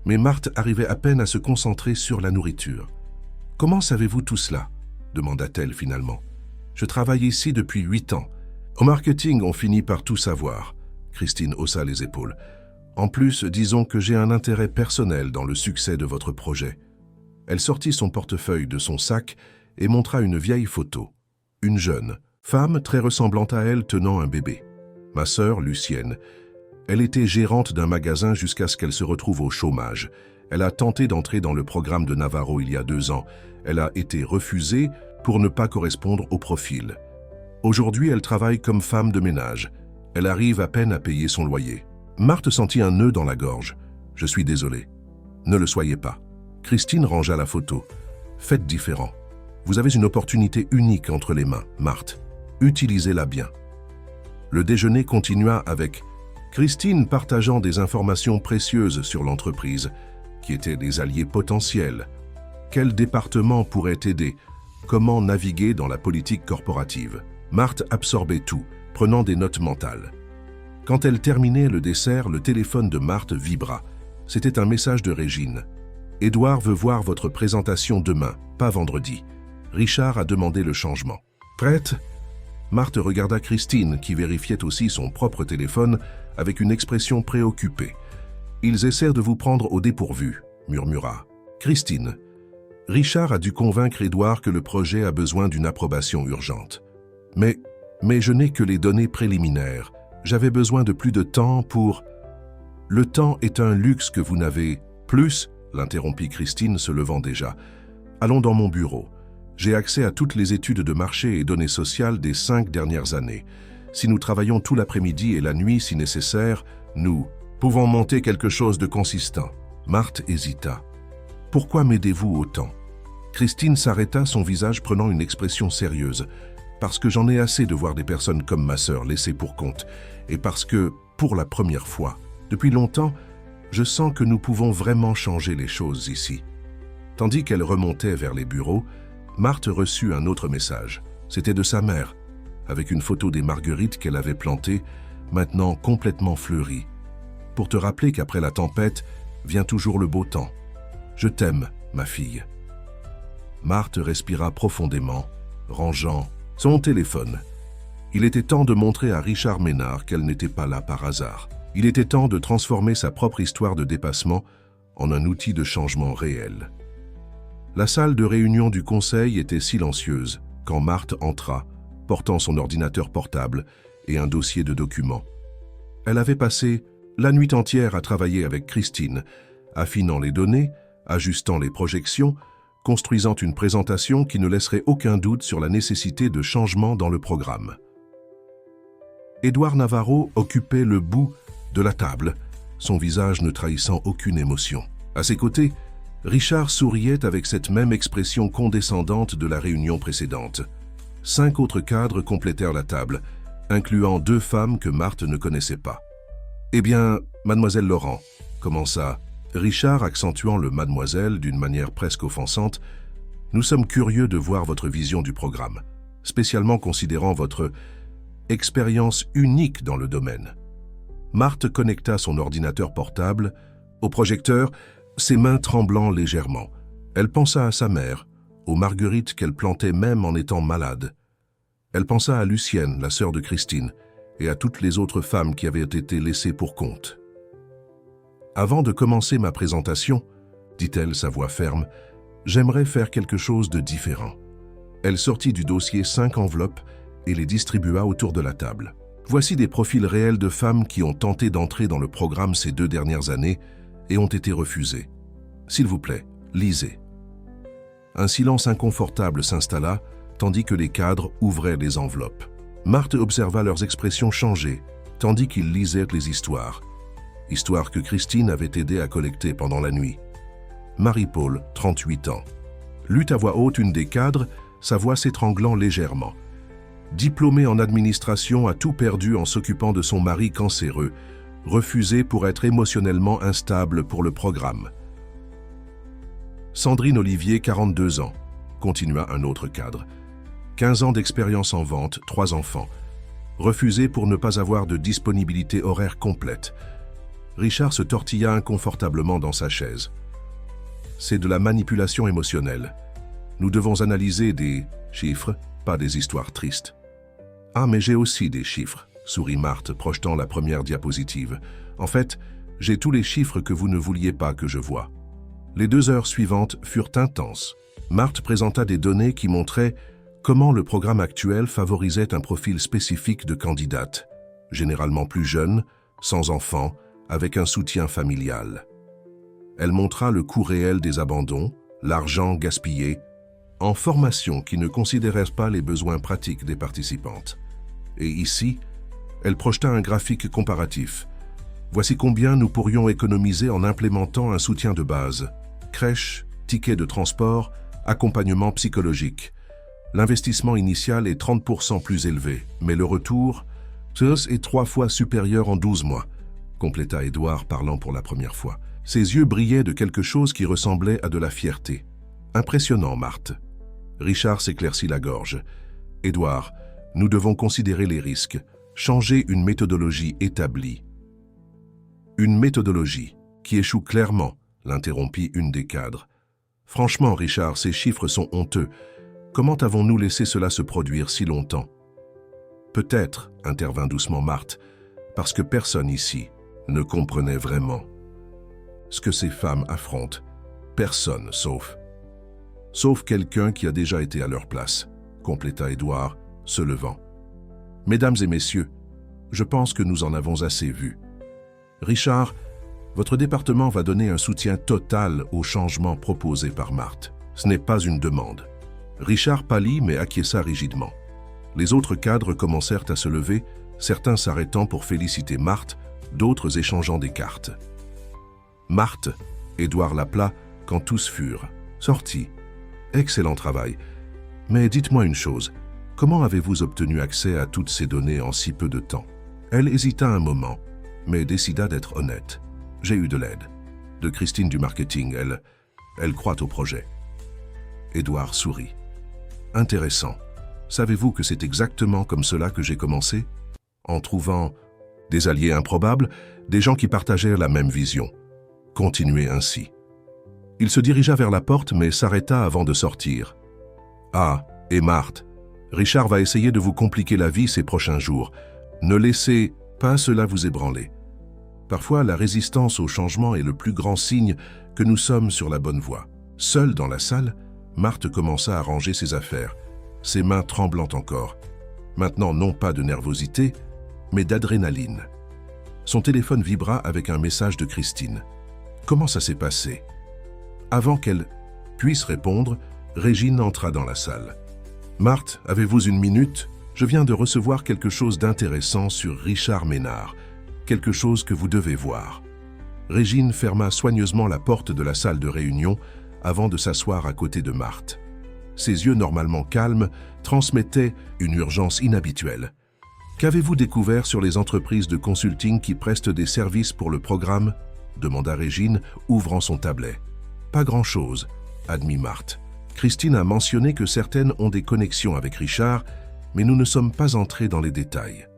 mais Marthe arrivait à peine à se concentrer sur la nourriture. « Comment savez-vous tout cela ?» demanda-t-elle finalement. « Je travaille ici depuis 8 ans. Au marketing, on finit par tout savoir. » Christine haussa les épaules. « En plus, disons que j'ai un intérêt personnel dans le succès de votre projet. » Elle sortit son portefeuille de son sac et montra une vieille photo. Une jeune femme très ressemblante à elle tenant un bébé. Ma sœur, Lucienne. Elle était gérante d'un magasin jusqu'à ce qu'elle se retrouve au chômage. Elle a tenté d'entrer dans le programme de Navarro il y a 2 ans. Elle a été refusée pour ne pas correspondre au profil. Aujourd'hui, elle travaille comme femme de ménage. Elle arrive à peine à payer son loyer. Marthe sentit un nœud dans la gorge. « Je suis désolé. » « Ne le soyez pas. » Christine rangea la photo. « Faites différent. Vous avez une opportunité unique entre les mains, Marthe. Utilisez-la bien. » Le déjeuner continua avec Christine partageant des informations précieuses sur l'entreprise, qui étaient des alliés potentiels. Quel département pourrait aider? Comment naviguer dans la politique corporative? Marthe absorbait tout, prenant des notes mentales. Quand elle terminait le dessert, le téléphone de Marthe vibra. C'était un message de Régine. « Édouard veut voir votre présentation demain, pas vendredi. Richard a demandé le changement. » « Prête ?» Marthe regarda Christine, qui vérifiait aussi son propre téléphone avec une expression préoccupée. « Ils essaient de vous prendre au dépourvu, » murmura Christine. « Richard a dû convaincre Édouard que le projet a besoin d'une approbation urgente. Mais je n'ai que les données préliminaires. J'avais besoin de plus de temps pour... » « Le temps est un luxe que vous n'avez plus, » l'interrompit Christine se levant déjà. « Allons dans mon bureau. J'ai accès à toutes les études de marché et données sociales des 5 dernières années. Si nous travaillons tout l'après-midi et la nuit si nécessaire, nous pouvons monter quelque chose de consistant. » Marthe hésita. « Pourquoi m'aidez-vous autant ?» Christine s'arrêta, son visage prenant une expression sérieuse. « Parce que j'en ai assez de voir des personnes comme ma sœur laissées pour compte. Et parce que, pour la première fois, depuis longtemps, je sens que nous pouvons vraiment changer les choses ici. » Tandis qu'elle remontait vers les bureaux, Marthe reçut un autre message. C'était de sa mère, avec une photo des marguerites qu'elle avait plantées, maintenant complètement fleuries. « Pour te rappeler qu'après la tempête, vient toujours le beau temps. Je t'aime, ma fille. » Marthe respira profondément, rangeant son téléphone. Il était temps de montrer à Richard Ménard qu'elle n'était pas là par hasard. Il était temps de transformer sa propre histoire de dépassement en un outil de changement réel. La salle de réunion du conseil était silencieuse quand Marthe entra, portant son ordinateur portable et un dossier de documents. Elle avait passé la nuit entière à travailler avec Christine, affinant les données, ajustant les projections, construisant une présentation qui ne laisserait aucun doute sur la nécessité de changements dans le programme. Édouard Navarro occupait le bout de la table, son visage ne trahissant aucune émotion. À ses côtés, Richard souriait avec cette même expression condescendante de la réunion précédente. 5 autres cadres complétèrent la table, incluant 2 femmes que Marthe ne connaissait pas. « Eh bien, mademoiselle Laurent », commença Richard, accentuant le « mademoiselle » d'une manière presque offensante, « nous sommes curieux de voir votre vision du programme, spécialement considérant votre expérience unique dans le domaine. » Marthe connecta son ordinateur portable au projecteur, ses mains tremblant légèrement. Elle pensa à sa mère, aux marguerites qu'elle plantait même en étant malade. Elle pensa à Lucienne, la sœur de Christine, et à toutes les autres femmes qui avaient été laissées pour compte. « Avant de commencer ma présentation, dit-elle, sa voix ferme, j'aimerais faire quelque chose de différent. » Elle sortit du dossier 5 enveloppes et les distribua autour de la table. « Voici des profils réels de femmes qui ont tenté d'entrer dans le programme ces 2 dernières années et ont été refusées. S'il vous plaît, lisez. » Un silence inconfortable s'installa, tandis que les cadres ouvraient les enveloppes. Marthe observa leurs expressions changer, tandis qu'ils lisaient les histoires. Histoires que Christine avait aidé à collecter pendant la nuit. Marie-Paul, 38 ans. Lut à voix haute une des cadres, sa voix s'étranglant légèrement. Diplômée en administration, a tout perdu en s'occupant de son mari cancéreux, refusée pour être émotionnellement instable pour le programme. Sandrine Olivier, 42 ans, continua un autre cadre. 15 ans d'expérience en vente, 3 enfants. Refusée pour ne pas avoir de disponibilité horaire complète. Richard se tortilla inconfortablement dans sa chaise. C'est de la manipulation émotionnelle. Nous devons analyser des chiffres, pas des histoires tristes. Ah, mais j'ai aussi des chiffres, sourit Marthe, projetant la première diapositive. En fait, j'ai tous les chiffres que vous ne vouliez pas que je voie. Les 2 heures suivantes furent intenses. Marthe présenta des données qui montraient comment le programme actuel favorisait un profil spécifique de candidate, généralement plus jeune, sans enfants, avec un soutien familial. Elle montra le coût réel des abandons, l'argent gaspillé, en formation qui ne considérait pas les besoins pratiques des participantes. Et ici, elle projeta un graphique comparatif. Voici combien nous pourrions économiser en implémentant un soutien de base. Crèche, tickets de transport, accompagnement psychologique. L'investissement initial est 30% plus élevé, mais le retour est 3 fois supérieur en 12 mois, compléta Édouard parlant pour la première fois. Ses yeux brillaient de quelque chose qui ressemblait à de la fierté. Impressionnant, Marthe. Richard s'éclaircit la gorge. Édouard, nous devons considérer les risques, changer une méthodologie établie. Une méthodologie qui échoue clairement, l'interrompit une des cadres. Franchement, Richard, ces chiffres sont honteux. Comment avons-nous laissé cela se produire si longtemps? Peut-être, intervint doucement Marthe, parce que personne ici ne comprenait vraiment ce que ces femmes affrontent. Personne, sauf quelqu'un qui a déjà été à leur place, compléta Édouard, se levant. Mesdames et messieurs, je pense que nous en avons assez vu. Richard, votre département va donner un soutien total aux changements proposés par Marthe. Ce n'est pas une demande. Richard pâlit mais acquiesça rigidement. Les autres cadres commencèrent à se lever, certains s'arrêtant pour féliciter Marthe, d'autres échangeant des cartes. Marthe, Édouard l'appela quand tous furent sortis. Excellent travail. Mais dites-moi une chose, comment avez-vous obtenu accès à toutes ces données en si peu de temps? Elle hésita un moment, mais décida d'être honnête. J'ai eu de l'aide. De Christine du marketing, elle croit au projet. Édouard sourit. Intéressant. Savez-vous que c'est exactement comme cela que j'ai commencé? En trouvant des alliés improbables, des gens qui partageaient la même vision. Continuez ainsi. Il se dirigea vers la porte mais s'arrêta avant de sortir. Ah, et Marthe, Richard va essayer de vous compliquer la vie ces prochains jours. Ne laissez pas cela vous ébranler. Parfois, la résistance au changement est le plus grand signe que nous sommes sur la bonne voie. Seule dans la salle, Marthe commença à ranger ses affaires, ses mains tremblant encore. Maintenant, non pas de nervosité, mais d'adrénaline. Son téléphone vibra avec un message de Christine. Comment ça s'est passé? Avant qu'elle puisse répondre, Régine entra dans la salle. « Marthe, avez-vous une minute? Je viens de recevoir quelque chose d'intéressant sur Richard Ménard, quelque chose que vous devez voir. » Régine ferma soigneusement la porte de la salle de réunion avant de s'asseoir à côté de Marthe. Ses yeux normalement calmes transmettaient une urgence inhabituelle. « Qu'avez-vous découvert sur les entreprises de consulting qui prestent des services pour le programme ?» demanda Régine, ouvrant son tablet. « Pas grand-chose, » admit Marthe. Christine a mentionné que certaines ont des connexions avec Richard, mais nous ne sommes pas entrés dans les détails.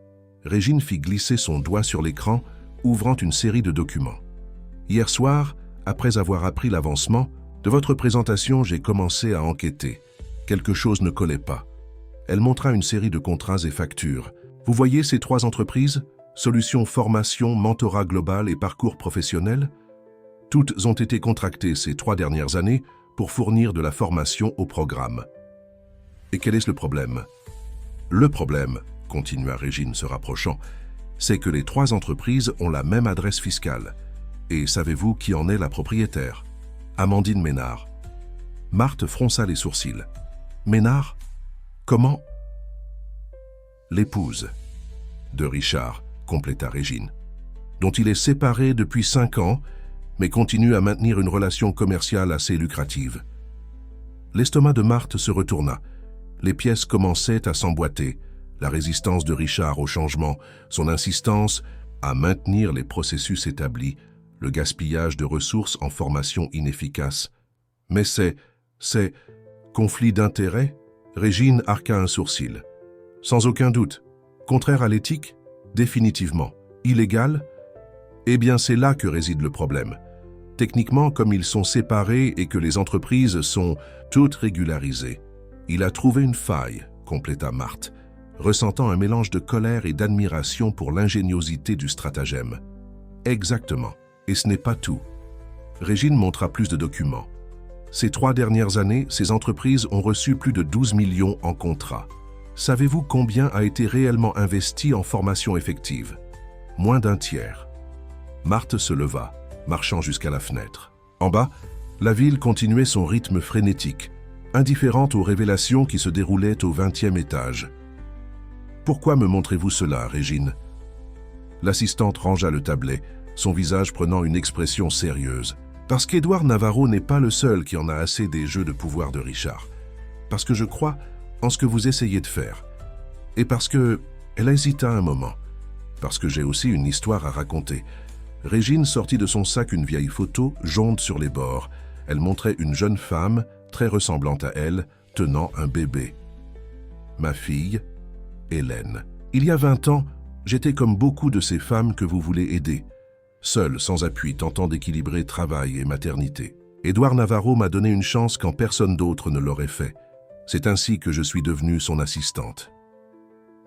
Régine fit glisser son doigt sur l'écran, ouvrant une série de documents. « Hier soir, après avoir appris l'avancement, de votre présentation, j'ai commencé à enquêter. Quelque chose ne collait pas. » Elle montra une série de contrats et factures. « Vous voyez ces 3 entreprises? Solutions formation, mentorat global et parcours professionnel? Toutes ont été contractées ces 3 dernières années pour fournir de la formation au programme. Et quel est le problème? Le problème, continua Régine se rapprochant, c'est que les 3 entreprises ont la même adresse fiscale. Et savez-vous qui en est la propriétaire? Amandine Ménard. Marthe fronça les sourcils. Ménard? Comment? L'épouse de Richard, compléta Régine, dont il est séparé depuis 5 ans, mais continue à maintenir une relation commerciale assez lucrative. L'estomac de Marthe se retourna. Les pièces commençaient à s'emboîter. La résistance de Richard au changement, son insistance à maintenir les processus établis, le gaspillage de ressources en formation inefficace. Mais c'est conflit d'intérêts? Régine arqua un sourcil. Sans aucun doute. Contraire à l'éthique? Définitivement. Illégal? Eh bien, c'est là que réside le problème. Techniquement, comme ils sont séparés et que les entreprises sont toutes régularisées, il a trouvé une faille, compléta Marthe, ressentant un mélange de colère et d'admiration pour l'ingéniosité du stratagème. Exactement. Et ce n'est pas tout. Régine montra plus de documents. Ces 3 dernières années, ces entreprises ont reçu plus de 12 millions en contrats. Savez-vous combien a été réellement investi en formation effective? Moins d'un tiers. Marthe se leva, marchant jusqu'à la fenêtre. En bas, la ville continuait son rythme frénétique, indifférente aux révélations qui se déroulaient au 20e étage. « Pourquoi me montrez-vous cela, Régine ?» L'assistante rangea le tablet, son visage prenant une expression sérieuse. « Parce qu'Édouard Navarro n'est pas le seul qui en a assez des jeux de pouvoir de Richard. Parce que je crois en ce que vous essayez de faire. Et parce que... » Elle hésita un moment. « Parce que j'ai aussi une histoire à raconter. » Régine sortit de son sac une vieille photo, jaune sur les bords. Elle montrait une jeune femme, très ressemblante à elle, tenant un bébé. Ma fille, Hélène. Il y a 20 ans, j'étais comme beaucoup de ces femmes que vous voulez aider. Seule, sans appui, tentant d'équilibrer travail et maternité. Édouard Navarro m'a donné une chance quand personne d'autre ne l'aurait fait. C'est ainsi que je suis devenue son assistante.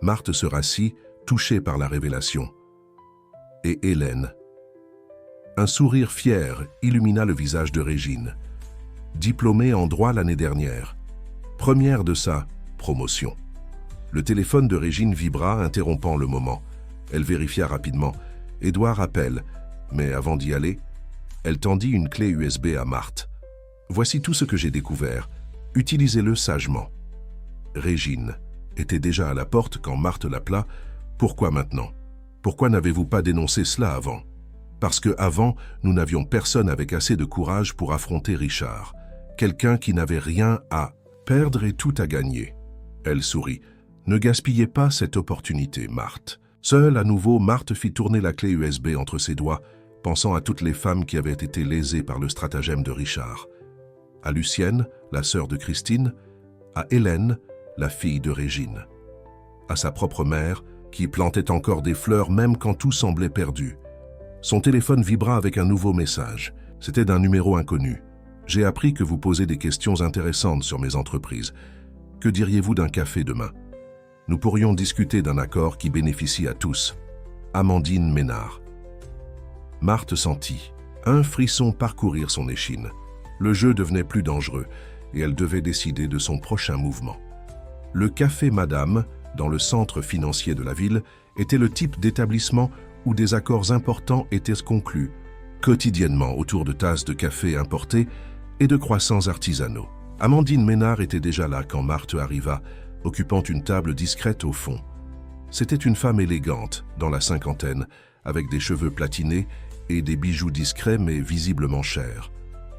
Marthe se rassit, touchée par la révélation. Et Hélène. Un sourire fier illumina le visage de Régine. Diplômée en droit l'année dernière. Première de sa promotion. Le téléphone de Régine vibra, interrompant le moment. Elle vérifia rapidement. Édouard appelle, mais avant d'y aller, elle tendit une clé USB à Marthe. « Voici tout ce que j'ai découvert. Utilisez-le sagement. Régine était déjà à la porte quand Marthe l'appela. Pourquoi maintenant? Pourquoi n'avez-vous pas dénoncé cela avant? Parce que avant, nous n'avions personne avec assez de courage pour affronter Richard. Quelqu'un qui n'avait rien à perdre et tout à gagner. Elle sourit. Ne gaspillez pas cette opportunité, Marthe. Seule, à nouveau, Marthe fit tourner la clé USB entre ses doigts, pensant à toutes les femmes qui avaient été lésées par le stratagème de Richard. À Lucienne, la sœur de Christine, à Hélène, la fille de Régine. À sa propre mère, qui plantait encore des fleurs même quand tout semblait perdu. Son téléphone vibra avec un nouveau message. C'était d'un numéro inconnu. J'ai appris que vous posez des questions intéressantes sur mes entreprises. Que diriez-vous d'un café demain? Nous pourrions discuter d'un accord qui bénéficie à tous. Amandine Ménard. Marthe sentit un frisson parcourir son échine. Le jeu devenait plus dangereux et elle devait décider de son prochain mouvement. Le Café Madame, dans le centre financier de la ville, était le type d'établissement où des accords importants étaient conclus, quotidiennement autour de tasses de café importés et de croissants artisanaux. Amandine Ménard était déjà là quand Marthe arriva, occupant une table discrète au fond. C'était une femme élégante, dans la cinquantaine, avec des cheveux platinés et des bijoux discrets mais visiblement chers.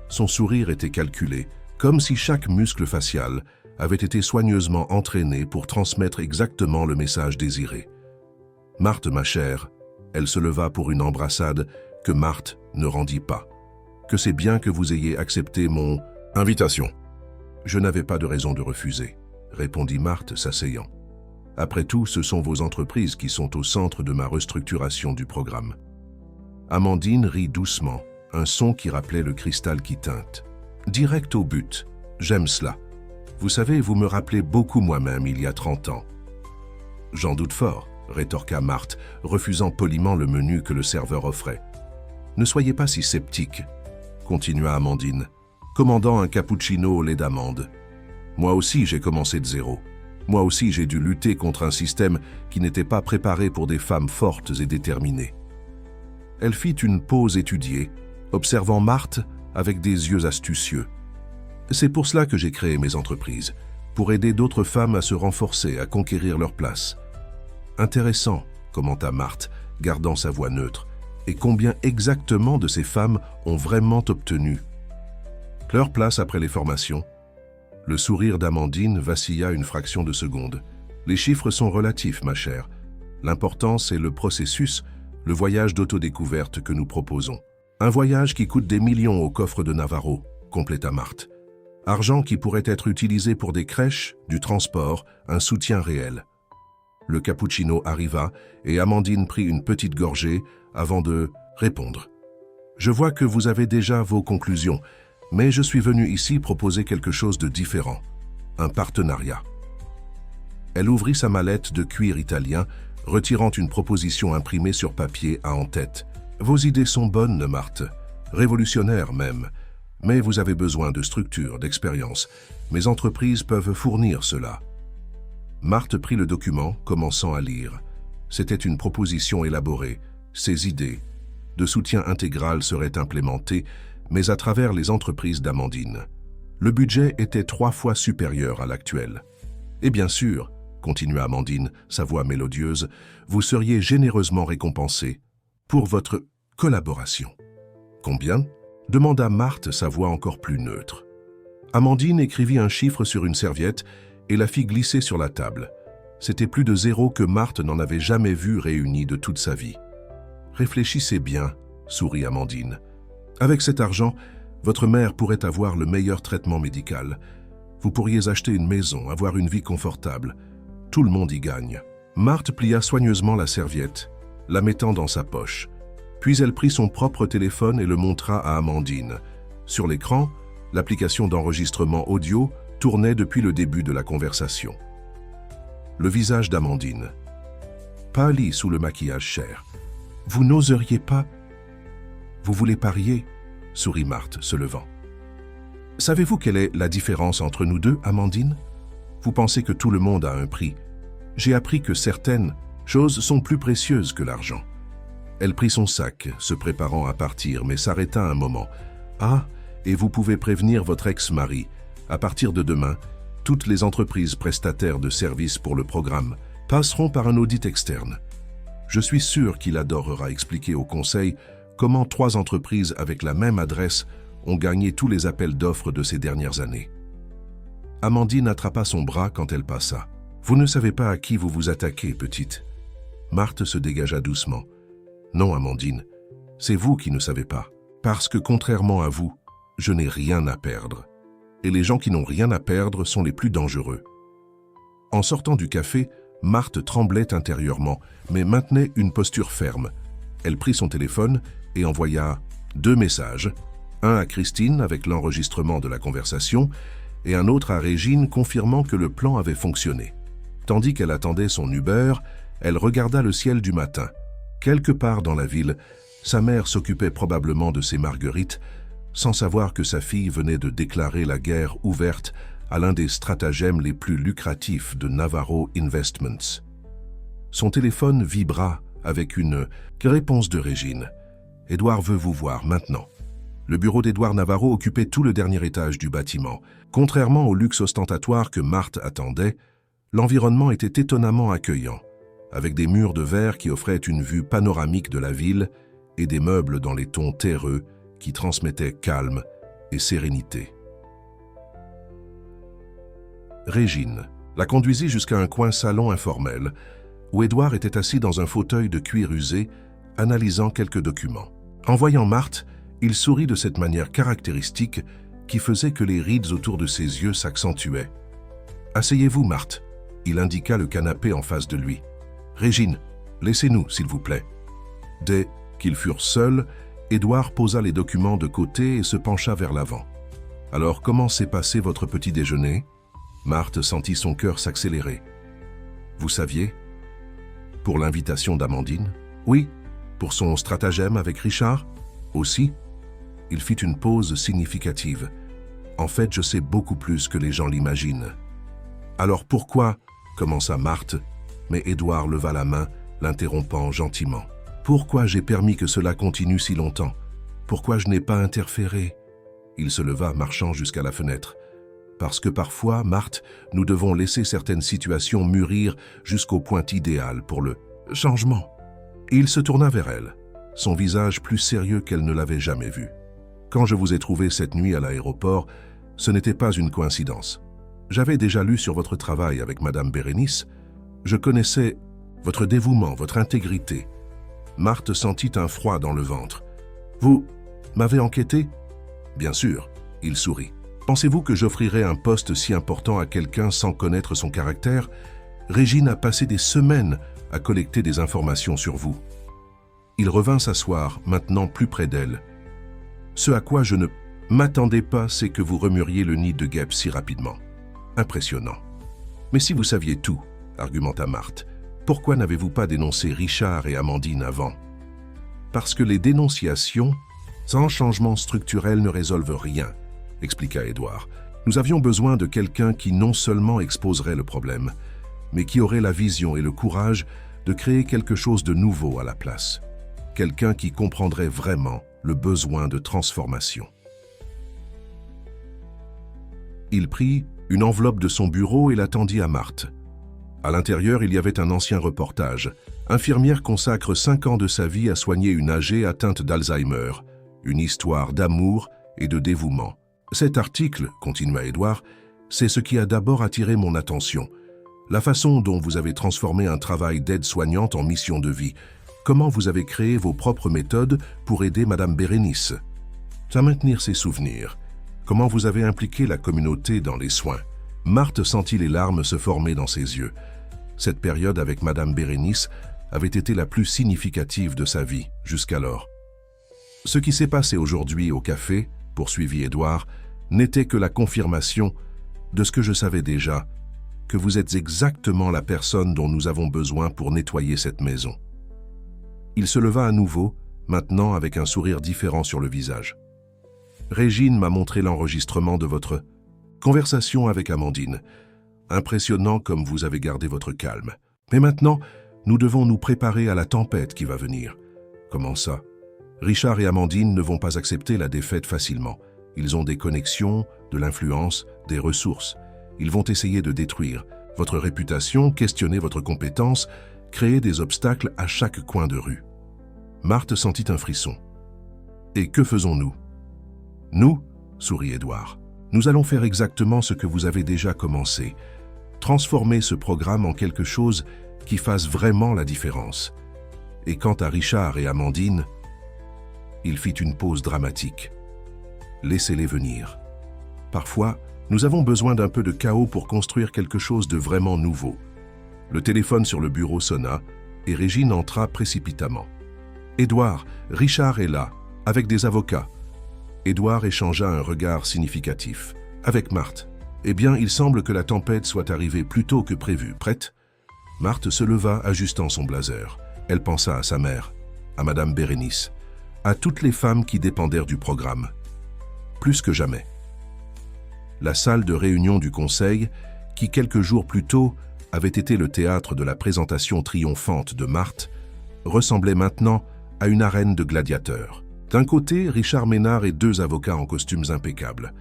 Son sourire était calculé, comme si chaque muscle facial avait été soigneusement entraîné pour transmettre exactement le message désiré. « Marthe, ma chère », elle se leva pour une embrassade que Marthe ne rendit pas. « Que c'est bien que vous ayez accepté mon invitation. » « Je n'avais pas de raison de refuser, » répondit Marthe s'asseyant. « Après tout, ce sont vos entreprises qui sont au centre de ma restructuration du programme. » Amandine rit doucement, un son qui rappelait le cristal qui teinte. « Direct au but, j'aime cela. Vous savez, vous me rappelez beaucoup moi-même il y a 30 ans. »« J'en doute fort, » rétorqua Marthe, refusant poliment le menu que le serveur offrait. « Ne soyez pas si sceptique, » continua Amandine, commandant un cappuccino au lait d'amande. « Moi aussi j'ai commencé de zéro. Moi aussi j'ai dû lutter contre un système qui n'était pas préparé pour des femmes fortes et déterminées. » Elle fit une pause étudiée, observant Marthe avec des yeux astucieux. « C'est pour cela que j'ai créé mes entreprises, pour aider d'autres femmes à se renforcer, à conquérir leur place. » « Intéressant, » commenta Marthe, gardant sa voix neutre. « Et combien exactement de ces femmes ont vraiment obtenu leur place après les formations ?» Le sourire d'Amandine vacilla une fraction de seconde. « Les chiffres sont relatifs, ma chère. L'important, c'est le processus, le voyage d'autodécouverte que nous proposons. Un voyage qui coûte des millions au coffre de Navarro, » compléta Marthe. « Argent qui pourrait être utilisé pour des crèches, du transport, un soutien réel. » Le cappuccino arriva et Amandine prit une petite gorgée avant de répondre. « Je vois que vous avez déjà vos conclusions, mais je suis venu ici proposer quelque chose de différent, un partenariat. » Elle ouvrit sa mallette de cuir italien, retirant une proposition imprimée sur papier à en-tête. « Vos idées sont bonnes, Marthe, révolutionnaires même, mais vous avez besoin de structure, d'expérience. Mes entreprises peuvent fournir cela. » Marthe prit le document, commençant à lire. C'était une proposition élaborée. Ses idées de soutien intégral seraient implémentées, mais à travers les entreprises d'Amandine. Le budget était 3 fois supérieur à l'actuel. « Et bien sûr, » continua Amandine, sa voix mélodieuse, « vous seriez généreusement récompensé pour votre collaboration. » « Combien ?» demanda Marthe, sa voix encore plus neutre. Amandine écrivit un chiffre sur une serviette et la fit glisser sur la table. C'était plus de 0 que Marthe n'en avait jamais vu réuni de toute sa vie. « Réfléchissez bien, » sourit Amandine. « Avec cet argent, votre mère pourrait avoir le meilleur traitement médical. Vous pourriez acheter une maison, avoir une vie confortable. Tout le monde y gagne. » Marthe plia soigneusement la serviette, la mettant dans sa poche. Puis elle prit son propre téléphone et le montra à Amandine. Sur l'écran, l'application d'enregistrement audio tournait depuis le début de la conversation. Le visage d'Amandine pâlit sous le maquillage cher. « Vous n'oseriez pas... »« Vous voulez parier ?» sourit Marthe, se levant. « Savez-vous quelle est la différence entre nous deux, Amandine? Vous pensez que tout le monde a un prix. J'ai appris que certaines choses sont plus précieuses que l'argent. » Elle prit son sac, se préparant à partir, mais s'arrêta un moment. « Ah, et vous pouvez prévenir votre ex-mari. À partir de demain, toutes les entreprises prestataires de services pour le programme passeront par un audit externe. Je suis sûr qu'il adorera expliquer au conseil comment 3 entreprises avec la même adresse ont gagné tous les appels d'offres de ces dernières années. Amandine attrapa son bras quand elle passa. « Vous ne savez pas à qui vous vous attaquez, petite. » Marthe se dégagea doucement. « Non, Amandine, c'est vous qui ne savez pas. Parce que contrairement à vous, je n'ai rien à perdre. Et les gens qui n'ont rien à perdre sont les plus dangereux. » En sortant du café, Marthe tremblait intérieurement, mais maintenait une posture ferme. Elle prit son téléphone et envoya 2 messages, un à Christine avec l'enregistrement de la conversation et un autre à Régine confirmant que le plan avait fonctionné. Tandis qu'elle attendait son Uber, elle regarda le ciel du matin. Quelque part dans la ville, sa mère s'occupait probablement de ses marguerites, sans savoir que sa fille venait de déclarer la guerre ouverte à l'un des stratagèmes les plus lucratifs de Navarro Investments. Son téléphone vibra avec une réponse de Régine. « Édouard veut vous voir maintenant. » Le bureau d'Édouard Navarro occupait tout le dernier étage du bâtiment. Contrairement au luxe ostentatoire que Marthe attendait, l'environnement était étonnamment accueillant, avec des murs de verre qui offraient une vue panoramique de la ville et des meubles dans les tons terreux qui transmettaient calme et sérénité. Régine la conduisit jusqu'à un coin salon informel, où Édouard était assis dans un fauteuil de cuir usé, analysant quelques documents. En voyant Marthe, il sourit de cette manière caractéristique qui faisait que les rides autour de ses yeux s'accentuaient. « Asseyez-vous, Marthe. » Il indiqua le canapé en face de lui. « Régine, laissez-nous, s'il vous plaît. » Dès qu'ils furent seuls, Édouard posa les documents de côté et se pencha vers l'avant. « Alors, comment s'est passé votre petit déjeuner ?» Marthe sentit son cœur s'accélérer. « Vous saviez ?» Pour l'invitation d'Amandine ? Oui. Pour son stratagème avec Richard ? Aussi. Il fit une pause significative. En fait, je sais beaucoup plus que les gens l'imaginent. Alors pourquoi ? Commença Marthe, mais Édouard leva la main, l'interrompant gentiment. Pourquoi j'ai permis que cela continue si longtemps ? Pourquoi je n'ai pas interféré ? Il se leva, marchant jusqu'à la fenêtre. Parce que parfois, Marthe, nous devons laisser certaines situations mûrir jusqu'au point idéal pour le changement. Il se tourna vers elle, son visage plus sérieux qu'elle ne l'avait jamais vu. Quand je vous ai trouvé cette nuit à l'aéroport, ce n'était pas une coïncidence. J'avais déjà lu sur votre travail avec Madame Bérénice. Je connaissais votre dévouement, votre intégrité. Marthe sentit un froid dans le ventre. Vous m'avez enquêté ? Bien sûr, il sourit. Pensez-vous que j'offrirais un poste si important à quelqu'un sans connaître son caractère ? Régine a passé des semaines à collecter des informations sur vous. Il revint s'asseoir, maintenant plus près d'elle. Ce à quoi je ne m'attendais pas, c'est que vous remueriez le nid de guêpe si rapidement. Impressionnant. Mais si vous saviez tout, argumenta Marthe, pourquoi n'avez-vous pas dénoncé Richard et Amandine avant ? Parce que les dénonciations, sans changement structurel, ne résolvent rien, expliqua Édouard. Nous avions besoin de quelqu'un qui non seulement exposerait le problème, mais qui aurait la vision et le courage de créer quelque chose de nouveau à la place. Quelqu'un qui comprendrait vraiment le besoin de transformation. Il prit une enveloppe de son bureau et la tendit à Marthe. À l'intérieur, il y avait un ancien reportage. Infirmière consacre 5 ans de sa vie à soigner une âgée atteinte d'Alzheimer. Une histoire d'amour et de dévouement. Cet article, continua Édouard, c'est ce qui a d'abord attiré mon attention. La façon dont vous avez transformé un travail d'aide-soignante en mission de vie. Comment vous avez créé vos propres méthodes pour aider Madame Bérénice à maintenir ses souvenirs. Comment vous avez impliqué la communauté dans les soins. Marthe sentit les larmes se former dans ses yeux. Cette période avec Madame Bérénice avait été la plus significative de sa vie jusqu'alors. Ce qui s'est passé aujourd'hui au café, poursuivit Édouard, n'était que la confirmation de ce que je savais déjà, que vous êtes exactement la personne dont nous avons besoin pour nettoyer cette maison. Il se leva à nouveau, maintenant avec un sourire différent sur le visage. Régine m'a montré l'enregistrement de votre conversation avec Amandine. Impressionnant comme vous avez gardé votre calme. Mais maintenant, nous devons nous préparer à la tempête qui va venir. Comment ça ? Richard et Amandine ne vont pas accepter la défaite facilement. Ils ont des connexions, de l'influence, des ressources. Ils vont essayer de détruire votre réputation, questionner votre compétence, créer des obstacles à chaque coin de rue. Marthe sentit un frisson. « Et que faisons-nous »« Nous » sourit Édouard. « Nous allons faire exactement ce que vous avez déjà commencé. Transformer ce programme en quelque chose qui fasse vraiment la différence. » Et quant à Richard et Amandine, il fit une pause dramatique. « Laissez-les venir. Parfois, nous avons besoin d'un peu de chaos pour construire quelque chose de vraiment nouveau. » Le téléphone sur le bureau sonna et Régine entra précipitamment. « Édouard, Richard est là, avec des avocats. » Édouard échangea un regard significatif. « Avec Marthe. Eh bien, il semble que la tempête soit arrivée plus tôt que prévu. Prête ?» Marthe se leva, ajustant son blazer. Elle pensa à sa mère, à Madame Bérénice, à toutes les femmes qui dépendèrent du programme. Plus que jamais. La salle de réunion du Conseil, qui quelques jours plus tôt avait été le théâtre de la présentation triomphante de Marthe, ressemblait maintenant à une arène de gladiateurs. D'un côté, Richard Ménard et 2 avocats en costumes impeccables.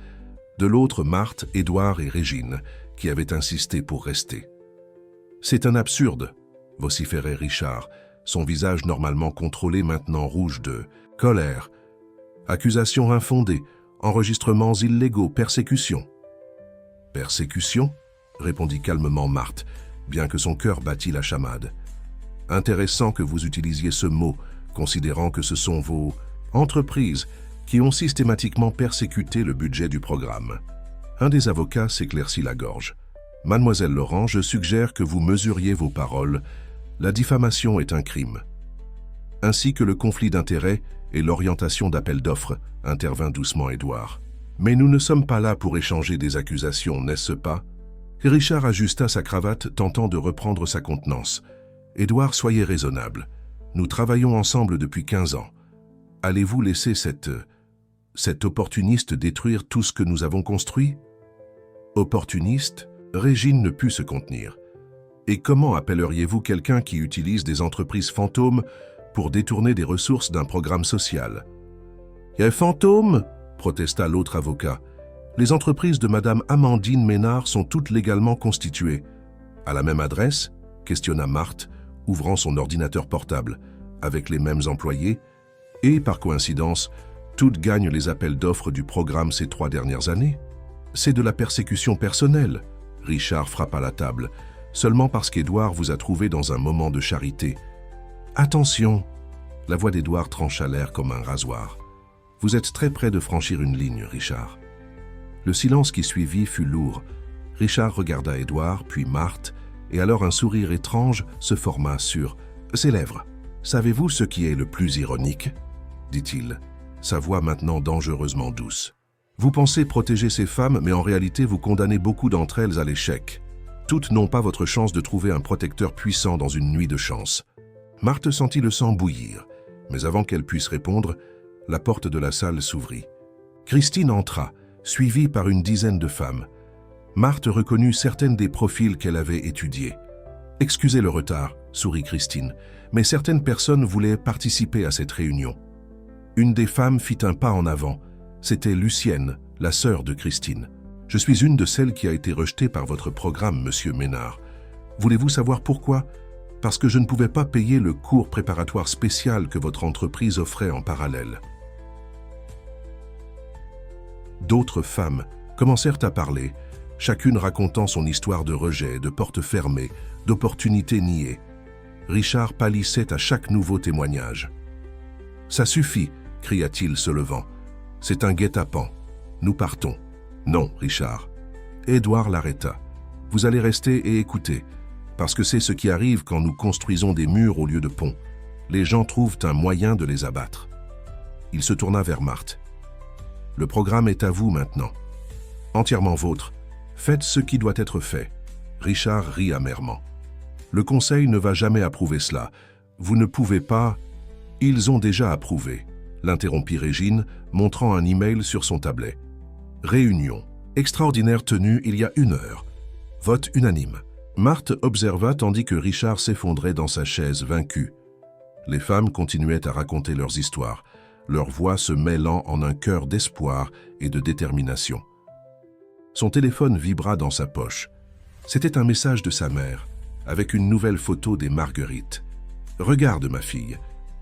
De l'autre, Marthe, Édouard et Régine, qui avaient insisté pour rester. « C'est un absurde », vociférait Richard, son visage normalement contrôlé maintenant rouge de colère. « Accusations infondées, enregistrements illégaux, persécution. »« Persécution » répondit calmement Marthe, bien que son cœur battît la chamade. « Intéressant que vous utilisiez ce mot, considérant que ce sont vos entreprises qui ont systématiquement persécuté le budget du programme. » Un des avocats s'éclaircit la gorge. « Mademoiselle Laurent, je suggère que vous mesuriez vos paroles. La diffamation est un crime. » Ainsi que le conflit d'intérêts et l'orientation d'appel d'offres, intervint doucement Édouard. « Mais nous ne sommes pas là pour échanger des accusations, n'est-ce pas ?» Richard ajusta sa cravate, tentant de reprendre sa contenance. « Édouard, soyez raisonnable. Nous travaillons ensemble depuis 15 ans. Allez-vous laisser cet opportuniste détruire tout ce que nous avons construit ?» Opportuniste, Régine ne put se contenir. « Et comment appelleriez-vous quelqu'un qui utilise des entreprises fantômes pour détourner des ressources d'un programme social ?»« Un fantôme ?» protesta l'autre avocat. « Les entreprises de Madame Amandine Ménard sont toutes légalement constituées. »« À la même adresse ?» questionna Marthe, ouvrant son ordinateur portable, avec les mêmes employés, et, par coïncidence, toutes gagnent les appels d'offres du programme ces 3 dernières années. C'est de la persécution personnelle. Richard frappa la table, seulement parce qu'Édouard vous a trouvé dans un moment de charité. Attention! La voix d'Édouard trancha l'air comme un rasoir. Vous êtes très près de franchir une ligne, Richard. Le silence qui suivit fut lourd. Richard regarda Édouard, puis Marthe, et alors un sourire étrange se forma sur ses lèvres. Savez-vous ce qui est le plus ironique ? Dit-il, sa voix maintenant dangereusement douce. Vous pensez protéger ces femmes, mais en réalité vous condamnez beaucoup d'entre elles à l'échec. Toutes n'ont pas votre chance de trouver un protecteur puissant dans une nuit de chance. Marthe sentit le sang bouillir, mais avant qu'elle puisse répondre, la porte de la salle s'ouvrit. Christine entra, suivie par une dizaine de femmes. Marthe reconnut certaines des profils qu'elle avait étudiés. « Excusez le retard », sourit Christine, mais certaines personnes voulaient participer à cette réunion. Une des femmes fit un pas en avant. C'était Lucienne, la sœur de Christine. « Je suis une de celles qui a été rejetée par votre programme, monsieur Ménard. Voulez-vous savoir pourquoi ? Parce que je ne pouvais pas payer le cours préparatoire spécial que votre entreprise offrait en parallèle. » D'autres femmes commencèrent à parler, chacune racontant son histoire de rejet, de portes fermées, d'opportunités niées. Richard pâlissait à chaque nouveau témoignage. « Ça suffit !» cria-t-il se levant. « C'est un guet-apens. Nous partons. »« Non, Richard. » Édouard l'arrêta. « Vous allez rester et écouter, parce que c'est ce qui arrive quand nous construisons des murs au lieu de ponts. Les gens trouvent un moyen de les abattre. » Il se tourna vers Marthe. « Le programme est à vous maintenant. Entièrement vôtre. Faites ce qui doit être fait. » Richard rit amèrement. « Le Conseil ne va jamais approuver cela. Vous ne pouvez pas... » « Ils ont déjà approuvé, » l'interrompit Régine, montrant un email sur son tablet. « Réunion. Extraordinaire tenue il y a 1 heure. Vote unanime. » Marthe observa tandis que Richard s'effondrait dans sa chaise vaincu. Les femmes continuaient à raconter leurs histoires, leur voix se mêlant en un chœur d'espoir et de détermination. Son téléphone vibra dans sa poche. C'était un message de sa mère, avec une nouvelle photo des Marguerites. « Regarde, ma fille,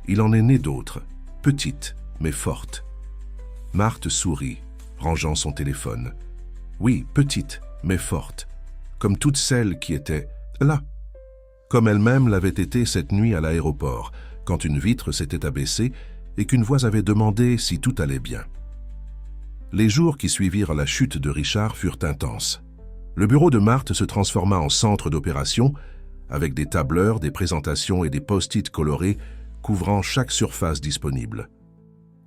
il en est né d'autres, petites, mais fortes. » Marthe sourit, rangeant son téléphone. Oui, petite, mais forte, comme toutes celles qui étaient là. Comme elle-même l'avait été cette nuit à l'aéroport, quand une vitre s'était abaissée et qu'une voix avait demandé si tout allait bien. Les jours qui suivirent la chute de Richard furent intenses. Le bureau de Marthe se transforma en centre d'opération, avec des tableurs, des présentations et des post-it colorés couvrant chaque surface disponible.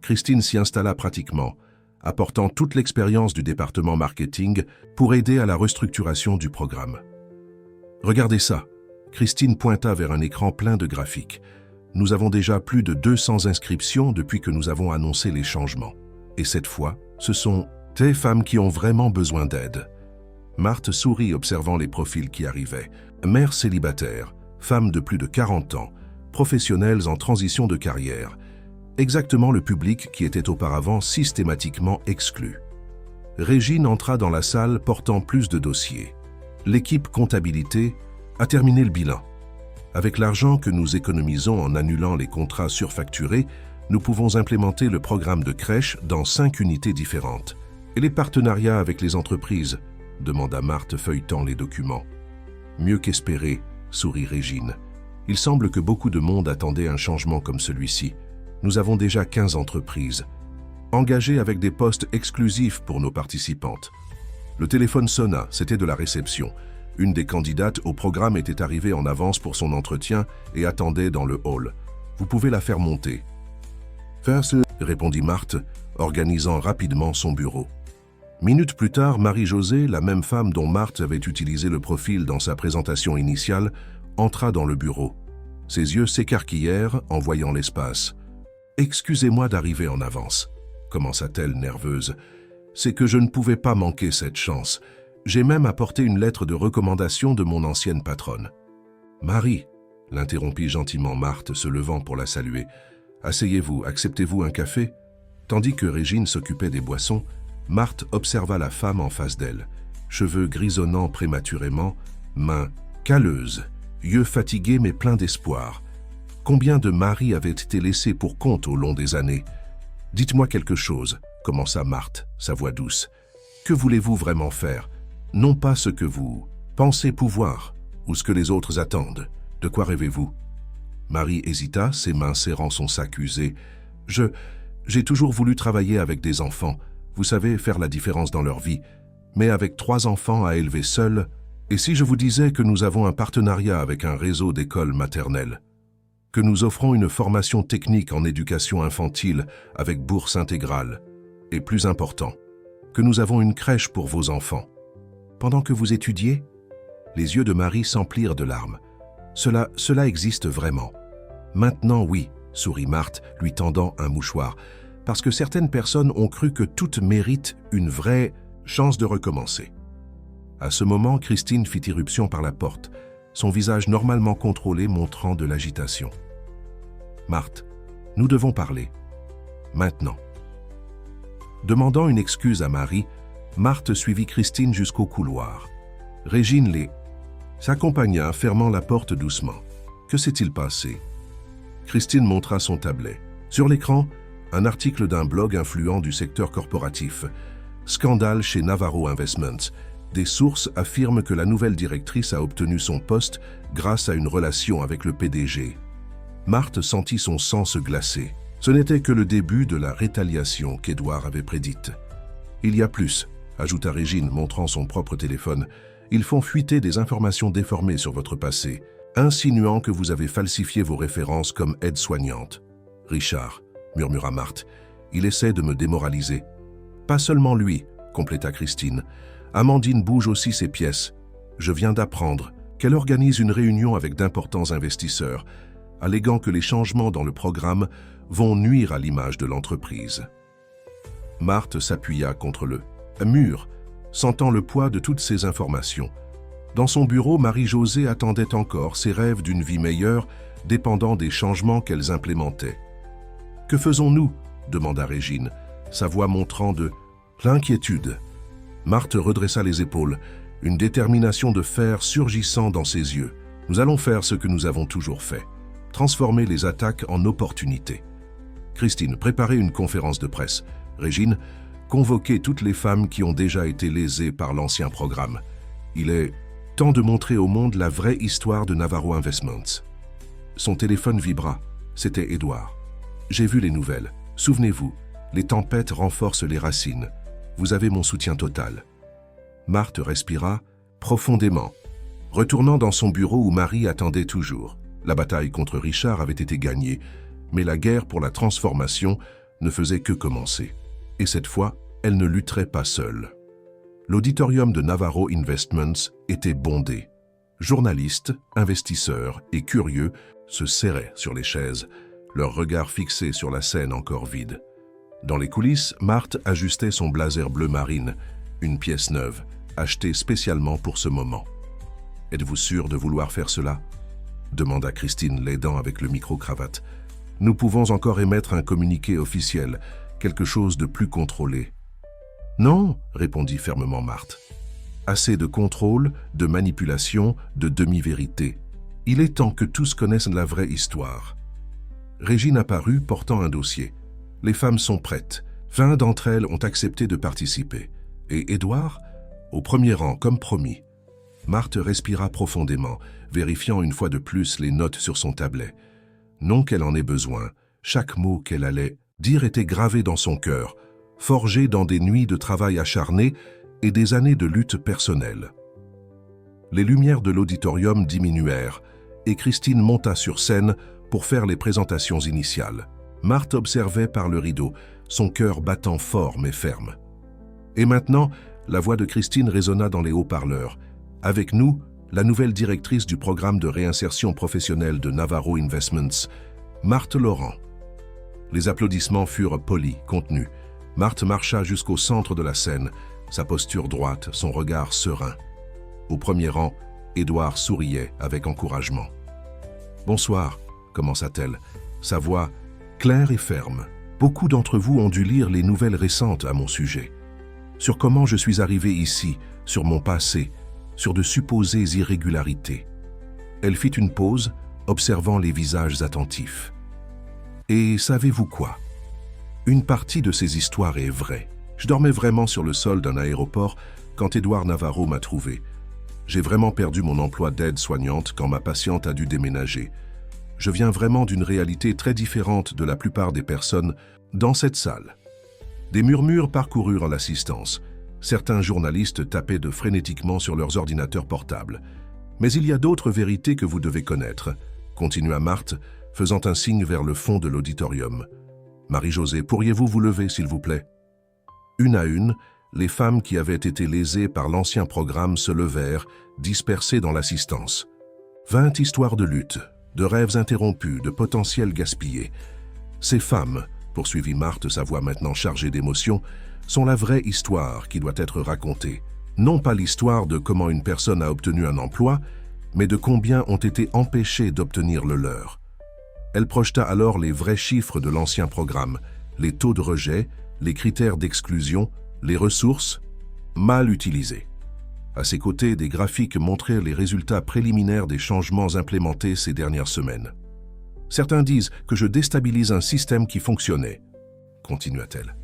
Christine s'y installa pratiquement, apportant toute l'expérience du département marketing pour aider à la restructuration du programme. « Regardez ça !» Christine pointa vers un écran plein de graphiques. « Nous avons déjà plus de 200 inscriptions depuis que nous avons annoncé les changements. Et cette fois, ce sont des femmes qui ont vraiment besoin d'aide. » Marthe sourit observant les profils qui arrivaient. Mères célibataires, femmes de plus de 40 ans, professionnelles en transition de carrière. Exactement le public qui était auparavant systématiquement exclu. Régine entra dans la salle portant plus de dossiers. L'équipe comptabilité a terminé le bilan. Avec l'argent que nous économisons en annulant les contrats surfacturés, nous pouvons implémenter le programme de crèche dans 5 unités différentes. Et les partenariats avec les entreprises ? Demanda Marthe feuilletant les documents. Mieux qu'espéré, sourit Régine. Il semble que beaucoup de monde attendait un changement comme celui-ci. Nous avons déjà 15 entreprises, engagées avec des postes exclusifs pour nos participantes. Le téléphone sonna, c'était de la réception. Une des candidates au programme était arrivée en avance pour son entretien et attendait dans le hall. Vous pouvez la faire monter. First, répondit Marthe, organisant rapidement son bureau. Minutes plus tard, Marie-Josée, la même femme dont Marthe avait utilisé le profil dans sa présentation initiale, entra dans le bureau. Ses yeux s'écarquillèrent en voyant l'espace. « Excusez-moi d'arriver en avance, » commença-t-elle nerveuse. « C'est que je ne pouvais pas manquer cette chance. J'ai même apporté une lettre de recommandation de mon ancienne patronne. »« Marie, » l'interrompit gentiment Marthe, se levant pour la saluer. « Asseyez-vous, acceptez-vous un café ?» Tandis que Régine s'occupait des boissons, Marthe observa la femme en face d'elle. Cheveux grisonnants prématurément, mains calleuses, yeux fatigués mais pleins d'espoir. Combien de maris avaient été laissés pour compte au long des années? « Dites-moi quelque chose, » commença Marthe, sa voix douce. « Que voulez-vous vraiment faire? Non pas ce que vous pensez pouvoir, ou ce que les autres attendent. De quoi rêvez-vous » Marie hésita, ses mains serrant son sac usé. « J'ai toujours voulu travailler avec des enfants. Vous savez, faire la différence dans leur vie. Mais avec 3 enfants à élever seuls, et si je vous disais que nous avons un partenariat avec un réseau d'écoles maternelles, que nous offrons une formation technique en éducation infantile avec bourse intégrale, et plus important, que nous avons une crèche pour vos enfants. Pendant que vous étudiez, les yeux de Marie s'emplirent de larmes. Cela existe vraiment. Maintenant, oui, sourit Marthe, lui tendant un mouchoir, parce que certaines personnes ont cru que toutes méritent une vraie chance de recommencer. À ce moment, Christine fit irruption par la porte, son visage normalement contrôlé montrant de l'agitation. « Marthe, nous devons parler. Maintenant. » Demandant une excuse à Marie, Marthe suivit Christine jusqu'au couloir. Régine s'accompagna, fermant la porte doucement. Que s'est-il passé? Christine montra son tablet. Sur l'écran, un article d'un blog influent du secteur corporatif. Scandale chez Navarro Investments. Des sources affirment que la nouvelle directrice a obtenu son poste grâce à une relation avec le PDG. Marthe sentit son sang se glacer. Ce n'était que le début de la rétaliation qu'Édouard avait prédite. « Il y a plus », ajouta Régine, montrant son propre téléphone. « Ils font fuiter des informations déformées sur votre passé, insinuant que vous avez falsifié vos références comme aide-soignante. »« Richard, » murmura Marthe, « il essaie de me démoraliser. »« Pas seulement lui, » compléta Christine. « Amandine bouge aussi ses pièces. Je viens d'apprendre qu'elle organise une réunion avec d'importants investisseurs, alléguant que les changements dans le programme vont nuire à l'image de l'entreprise. » Marthe s'appuya contre le mur, sentant le poids de toutes ces informations. Dans son bureau, Marie-Josée attendait encore ses rêves d'une vie meilleure, dépendant des changements qu'elles implémentaient. « Que faisons-nous » demanda Régine, sa voix montrant de l'inquiétude. Marthe redressa les épaules, une détermination de fer surgissant dans ses yeux. Nous allons faire ce que nous avons toujours fait, transformer les attaques en opportunités. Christine, préparez une conférence de presse. Régine, convoquez toutes les femmes qui ont déjà été lésées par l'ancien programme. Il est temps de montrer au monde la vraie histoire de Navarro Investments. Son téléphone vibra. C'était Édouard. J'ai vu les nouvelles. Souvenez-vous, les tempêtes renforcent les racines. Vous avez mon soutien total. Marthe respira profondément, retournant dans son bureau où Marie attendait toujours. La bataille contre Richard avait été gagnée, mais la guerre pour la transformation ne faisait que commencer. Et cette fois, elle ne lutterait pas seule. L'auditorium de Navarro Investments était bondé. Journalistes, investisseurs et curieux se serraient sur les chaises, leurs regards fixés sur la scène encore vide. Dans les coulisses, Marthe ajustait son blazer bleu marine, une pièce neuve, achetée spécialement pour ce moment. « Êtes-vous sûr de vouloir faire cela ?» demanda Christine, l'aidant avec le micro-cravate. « Nous pouvons encore émettre un communiqué officiel, quelque chose de plus contrôlé. »« Non, » répondit fermement Marthe. « Assez de contrôle, de manipulation, de demi-vérité. Il est temps que tous connaissent la vraie histoire. » Régine apparut portant un dossier. Les femmes sont prêtes. 20 d'entre elles ont accepté de participer. Et Édouard, au premier rang, comme promis. Marthe respira profondément, vérifiant une fois de plus les notes sur son tablet. Non qu'elle en ait besoin, chaque mot qu'elle allait dire était gravé dans son cœur, forgé dans des nuits de travail acharné et des années de lutte personnelle. Les lumières de l'auditorium diminuèrent et Christine monta sur scène pour faire les présentations initiales. Marthe observait par le rideau, son cœur battant fort mais ferme. Et maintenant, la voix de Christine résonna dans les haut-parleurs. Avec nous, la nouvelle directrice du programme de réinsertion professionnelle de Navarro Investments, Marthe Laurent. Les applaudissements furent polis, contenus. Marthe marcha jusqu'au centre de la scène, sa posture droite, son regard serein. Au premier rang, Édouard souriait avec encouragement. « Bonsoir », commença-t-elle, sa voix claire et ferme. « Beaucoup d'entre vous ont dû lire les nouvelles récentes à mon sujet. Sur comment je suis arrivé ici, sur mon passé, sur de supposées irrégularités. » Elle fit une pause, observant les visages attentifs. « Et savez-vous quoi? Une partie de ces histoires est vraie. Je dormais vraiment sur le sol d'un aéroport quand Édouard Navarro m'a trouvé. J'ai vraiment perdu mon emploi d'aide-soignante quand ma patiente a dû déménager. Je viens vraiment d'une réalité très différente de la plupart des personnes dans cette salle. » Des murmures parcoururent l'assistance. Certains journalistes tapaient frénétiquement sur leurs ordinateurs portables. « Mais il y a d'autres vérités que vous devez connaître », continua Marthe, faisant un signe vers le fond de l'auditorium. « Marie-Josée, pourriez-vous vous lever, s'il vous plaît ?» Une à une, les femmes qui avaient été lésées par l'ancien programme se levèrent, dispersées dans l'assistance. 20 histoires de lutte, de rêves interrompus, de potentiel gaspillé. Ces femmes, poursuivit Marthe, sa voix maintenant chargée d'émotion, sont la vraie histoire qui doit être racontée. Non pas l'histoire de comment une personne a obtenu un emploi, mais de combien ont été empêchés d'obtenir le leur. Elle projeta alors les vrais chiffres de l'ancien programme, les taux de rejet, les critères d'exclusion, les ressources mal utilisées. À ses côtés, des graphiques montraient les résultats préliminaires des changements implémentés ces dernières semaines. Certains disent que je déstabilise un système qui fonctionnait, continua-t-elle.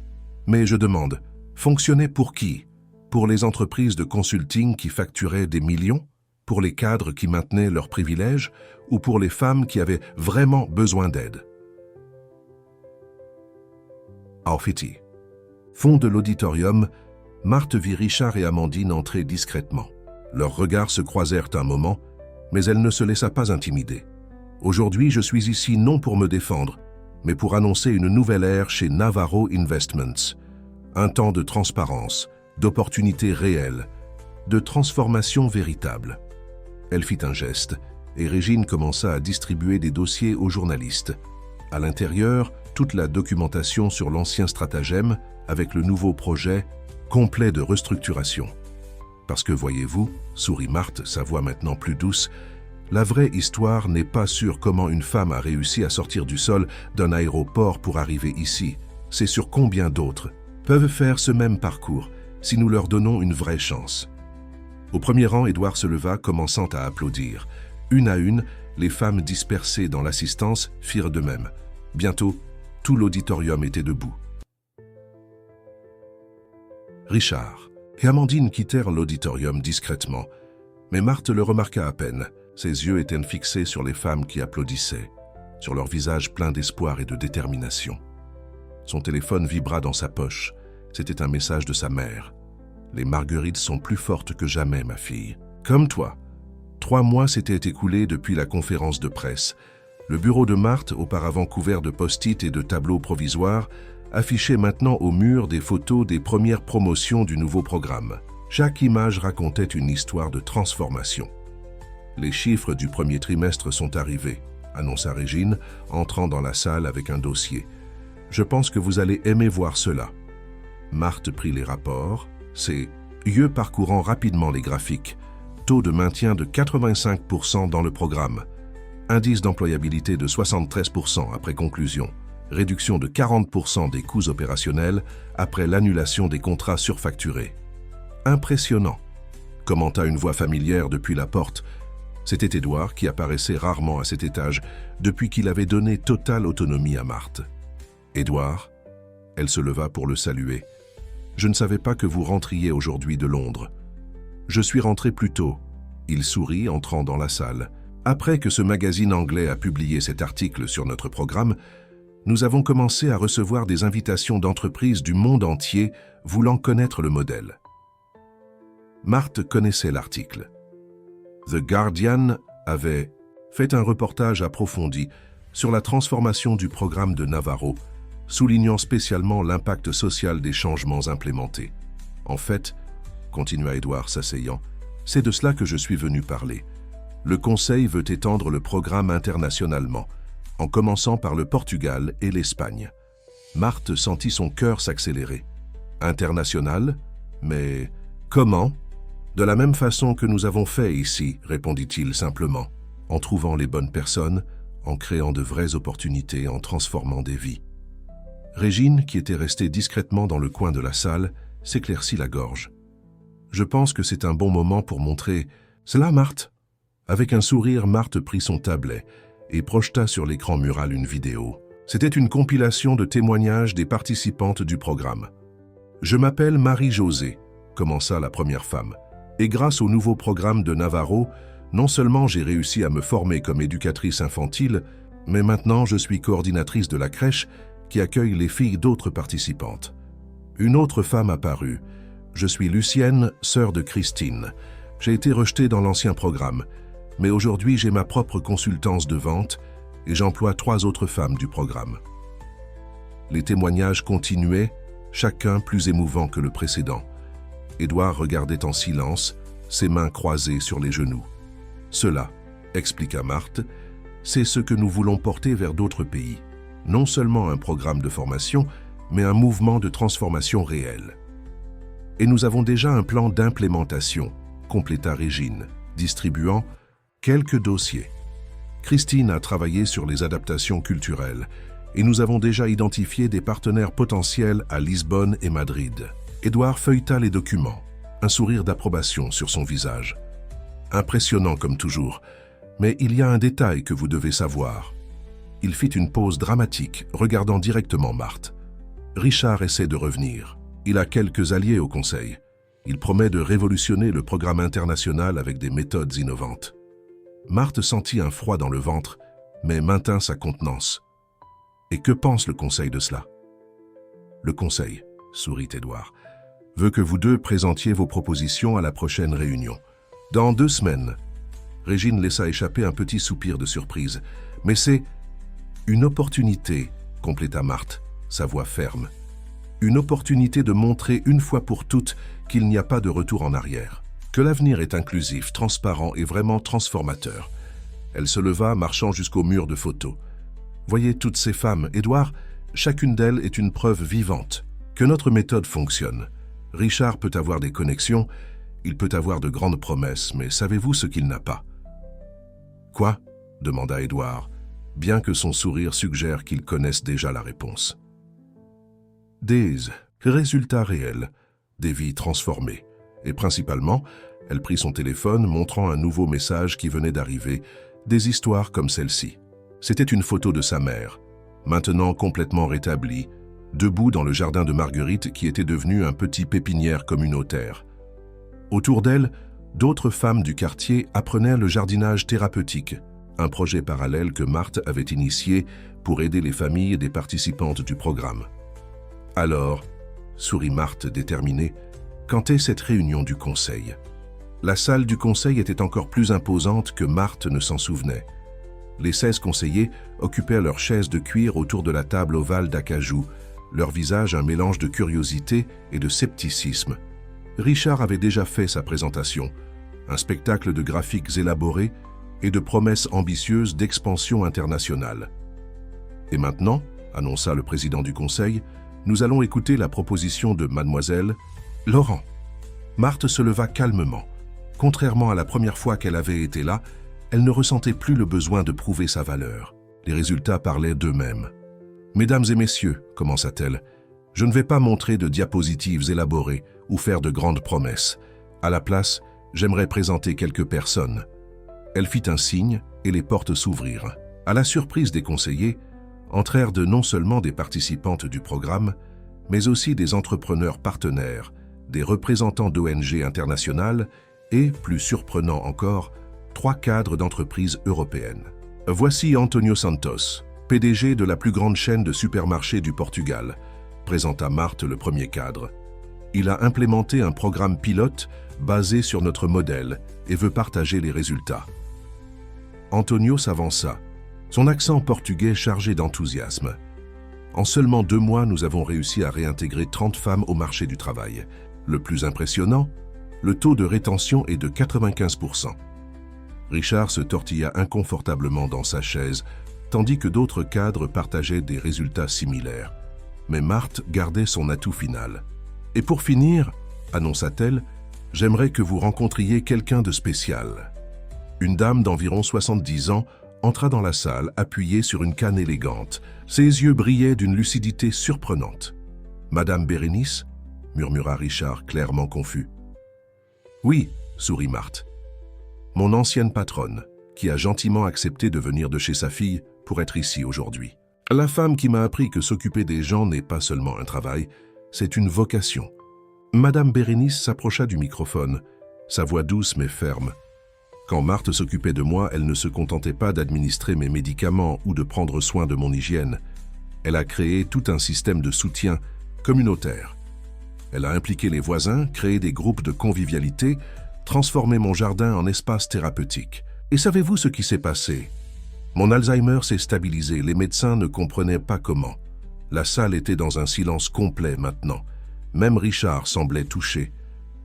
Mais je demande, fonctionnait pour qui? Pour les entreprises de consulting qui facturaient des millions? Pour les cadres qui maintenaient leurs privilèges? Ou pour les femmes qui avaient vraiment besoin d'aide? Aufiti. Fond de l'auditorium, Marthe vit Richard et Amandine entrer discrètement. Leurs regards se croisèrent un moment, mais elle ne se laissa pas intimider. Aujourd'hui, je suis ici non pour me défendre, mais pour annoncer une nouvelle ère chez Navarro Investments. Un temps de transparence, d'opportunités réelles, de transformation véritable. Elle fit un geste, et Régine commença à distribuer des dossiers aux journalistes. À l'intérieur, toute la documentation sur l'ancien stratagème avec le nouveau projet complet de restructuration. Parce que, voyez-vous, sourit Marthe, sa voix maintenant plus douce, la vraie histoire n'est pas sur comment une femme a réussi à sortir du sol d'un aéroport pour arriver ici. c'est sur combien d'autres peuvent faire ce même parcours si nous leur donnons une vraie chance. Au premier rang, Édouard se leva, commençant à applaudir. Une à une, les femmes dispersées dans l'assistance firent de même. Bientôt, tout l'auditorium était debout. Richard et Amandine quittèrent l'auditorium discrètement, mais Marthe le remarqua à peine. Ses yeux étaient fixés sur les femmes qui applaudissaient, sur leurs visages pleins d'espoir et de détermination. Son téléphone vibra dans sa poche. C'était un message de sa mère. « Les marguerites sont plus fortes que jamais, ma fille. Comme toi. » 3 mois s'étaient écoulés depuis la conférence de presse. Le bureau de Marthe, auparavant couvert de post-it et de tableaux provisoires, affichait maintenant au mur des photos des premières promotions du nouveau programme. Chaque image racontait une histoire de transformation. « Les chiffres du premier trimestre sont arrivés », annonça Régine, entrant dans la salle avec un dossier. « Je pense que vous allez aimer voir cela. » Marthe prit les rapports, ses yeux parcourant rapidement les graphiques. Taux de maintien de 85% dans le programme. Indice d'employabilité de 73% après conclusion. Réduction de 40% des coûts opérationnels après l'annulation des contrats surfacturés. Impressionnant, commenta une voix familière depuis la porte. C'était Édouard qui apparaissait rarement à cet étage depuis qu'il avait donné totale autonomie à Marthe. « Édouard ?» Elle se leva pour le saluer. « Je ne savais pas que vous rentriez aujourd'hui de Londres. » « Je suis rentré plus tôt. » Il sourit, entrant dans la salle. « Après que ce magazine anglais a publié cet article sur notre programme, nous avons commencé à recevoir des invitations d'entreprises du monde entier voulant connaître le modèle. » Marthe connaissait l'article. The Guardian avait fait un reportage approfondi sur la transformation du programme de Navarro, soulignant spécialement l'impact social des changements implémentés. En fait, continua Édouard s'asseyant, c'est de cela que je suis venu parler. Le Conseil veut étendre le programme internationalement, en commençant par le Portugal et l'Espagne. Marthe sentit son cœur s'accélérer. International? Mais comment? De la même façon que nous avons fait ici, répondit-il simplement, en trouvant les bonnes personnes, en créant de vraies opportunités, en transformant des vies. Régine, qui était restée discrètement dans le coin de la salle, s'éclaircit la gorge. Je pense que c'est un bon moment pour montrer cela, Marthe. Avec un sourire, Marthe prit son tablet et projeta sur l'écran mural une vidéo. C'était une compilation de témoignages des participantes du programme. Je m'appelle Marie-Josée, commença la première femme, et grâce au nouveau programme de Navarro, non seulement j'ai réussi à me former comme éducatrice infantile, mais maintenant je suis coordinatrice de la crèche qui accueille les filles d'autres participantes. Une autre femme apparut. Je suis Lucienne, sœur de Christine. J'ai été rejetée dans l'ancien programme, mais aujourd'hui j'ai ma propre consultance de vente et j'emploie 3 autres femmes du programme. Les témoignages continuaient, chacun plus émouvant que le précédent. Édouard regardait en silence, ses mains croisées sur les genoux. Cela, expliqua Marthe, c'est ce que nous voulons porter vers d'autres pays. Non seulement un programme de formation, mais un mouvement de transformation réel. Et nous avons déjà un plan d'implémentation, compléta Régine, distribuant quelques dossiers. Christine a travaillé sur les adaptations culturelles et nous avons déjà identifié des partenaires potentiels à Lisbonne et Madrid. Édouard feuilleta les documents, un sourire d'approbation sur son visage. Impressionnant comme toujours, mais il y a un détail que vous devez savoir. Il fit une pause dramatique, regardant directement Marthe. Richard essaie de revenir. Il a quelques alliés au Conseil. Il promet de révolutionner le programme international avec des méthodes innovantes. Marthe sentit un froid dans le ventre, mais maintint sa contenance. Et que pense le Conseil de cela? Le Conseil, sourit Édouard, veut que vous deux présentiez vos propositions à la prochaine réunion. Dans 2 semaines. Régine laissa échapper un petit soupir de surprise. Mais c'est une opportunité, compléta Marthe, sa voix ferme. Une opportunité de montrer une fois pour toutes qu'il n'y a pas de retour en arrière, que l'avenir est inclusif, transparent et vraiment transformateur. Elle se leva, marchant jusqu'au mur de photos. Voyez toutes ces femmes, Édouard, chacune d'elles est une preuve vivante que notre méthode fonctionne. Richard peut avoir des connexions, il peut avoir de grandes promesses, mais savez-vous ce qu'il n'a pas? Quoi? demanda Édouard, bien que son sourire suggère qu'ils connaissent déjà la réponse. Des résultats réels, des vies transformées. Et principalement, elle prit son téléphone montrant un nouveau message qui venait d'arriver, des histoires comme celle-ci. C'était une photo de sa mère, maintenant complètement rétablie, debout dans le jardin de Marguerite qui était devenu un petit pépinière communautaire. Autour d'elle, d'autres femmes du quartier apprenaient le jardinage thérapeutique, un projet parallèle que Marthe avait initié pour aider les familles des participantes du programme. Alors, sourit Marthe déterminée, quand est cette réunion du conseil? La salle du conseil était encore plus imposante que Marthe ne s'en souvenait. Les 16 conseillers occupaient leurs chaises de cuir autour de la table ovale d'acajou, leur visage un mélange de curiosité et de scepticisme. Richard avait déjà fait sa présentation, un spectacle de graphiques élaborés et de promesses ambitieuses d'expansion internationale. Et maintenant, annonça le président du conseil, nous allons écouter la proposition de mademoiselle Laurent. Marthe se leva calmement. Contrairement à la première fois qu'elle avait été là, elle ne ressentait plus le besoin de prouver sa valeur. Les résultats parlaient d'eux-mêmes. « Mesdames et messieurs, commença-t-elle, je ne vais pas montrer de diapositives élaborées ou faire de grandes promesses. À la place, j'aimerais présenter quelques personnes. » Elle fit un signe et les portes s'ouvrirent. À la surprise des conseillers, entrèrent non seulement des participantes du programme, mais aussi des entrepreneurs partenaires, des représentants d'ONG internationales et, plus surprenant encore, 3 cadres d'entreprises européennes. Voici Antonio Santos, PDG de la plus grande chaîne de supermarchés du Portugal, présenta Marthe le premier cadre. Il a implémenté un programme pilote basé sur notre modèle et veut partager les résultats. Antonio s'avança, son accent portugais chargé d'enthousiasme. En seulement 2 mois, nous avons réussi à réintégrer 30 femmes au marché du travail. Le plus impressionnant, le taux de rétention est de 95%. Richard se tortilla inconfortablement dans sa chaise, tandis que d'autres cadres partageaient des résultats similaires. Mais Marthe gardait son atout final. « Et pour finir, annonça-t-elle, j'aimerais que vous rencontriez quelqu'un de spécial. » Une dame d'environ 70 ans entra dans la salle appuyée sur une canne élégante. Ses yeux brillaient d'une lucidité surprenante. « Madame Bérénice ?» murmura Richard, clairement confus. « Oui, » sourit Marthe. « Mon ancienne patronne, qui a gentiment accepté de venir de chez sa fille pour être ici aujourd'hui. La femme qui m'a appris que s'occuper des gens n'est pas seulement un travail, c'est une vocation. » Madame Bérénice s'approcha du microphone, sa voix douce mais ferme. Quand Marthe s'occupait de moi, elle ne se contentait pas d'administrer mes médicaments ou de prendre soin de mon hygiène. Elle a créé tout un système de soutien communautaire. Elle a impliqué les voisins, créé des groupes de convivialité, transformé mon jardin en espace thérapeutique. Et savez-vous ce qui s'est passé? Mon Alzheimer s'est stabilisé, les médecins ne comprenaient pas comment. La salle était dans un silence complet maintenant. Même Richard semblait touché.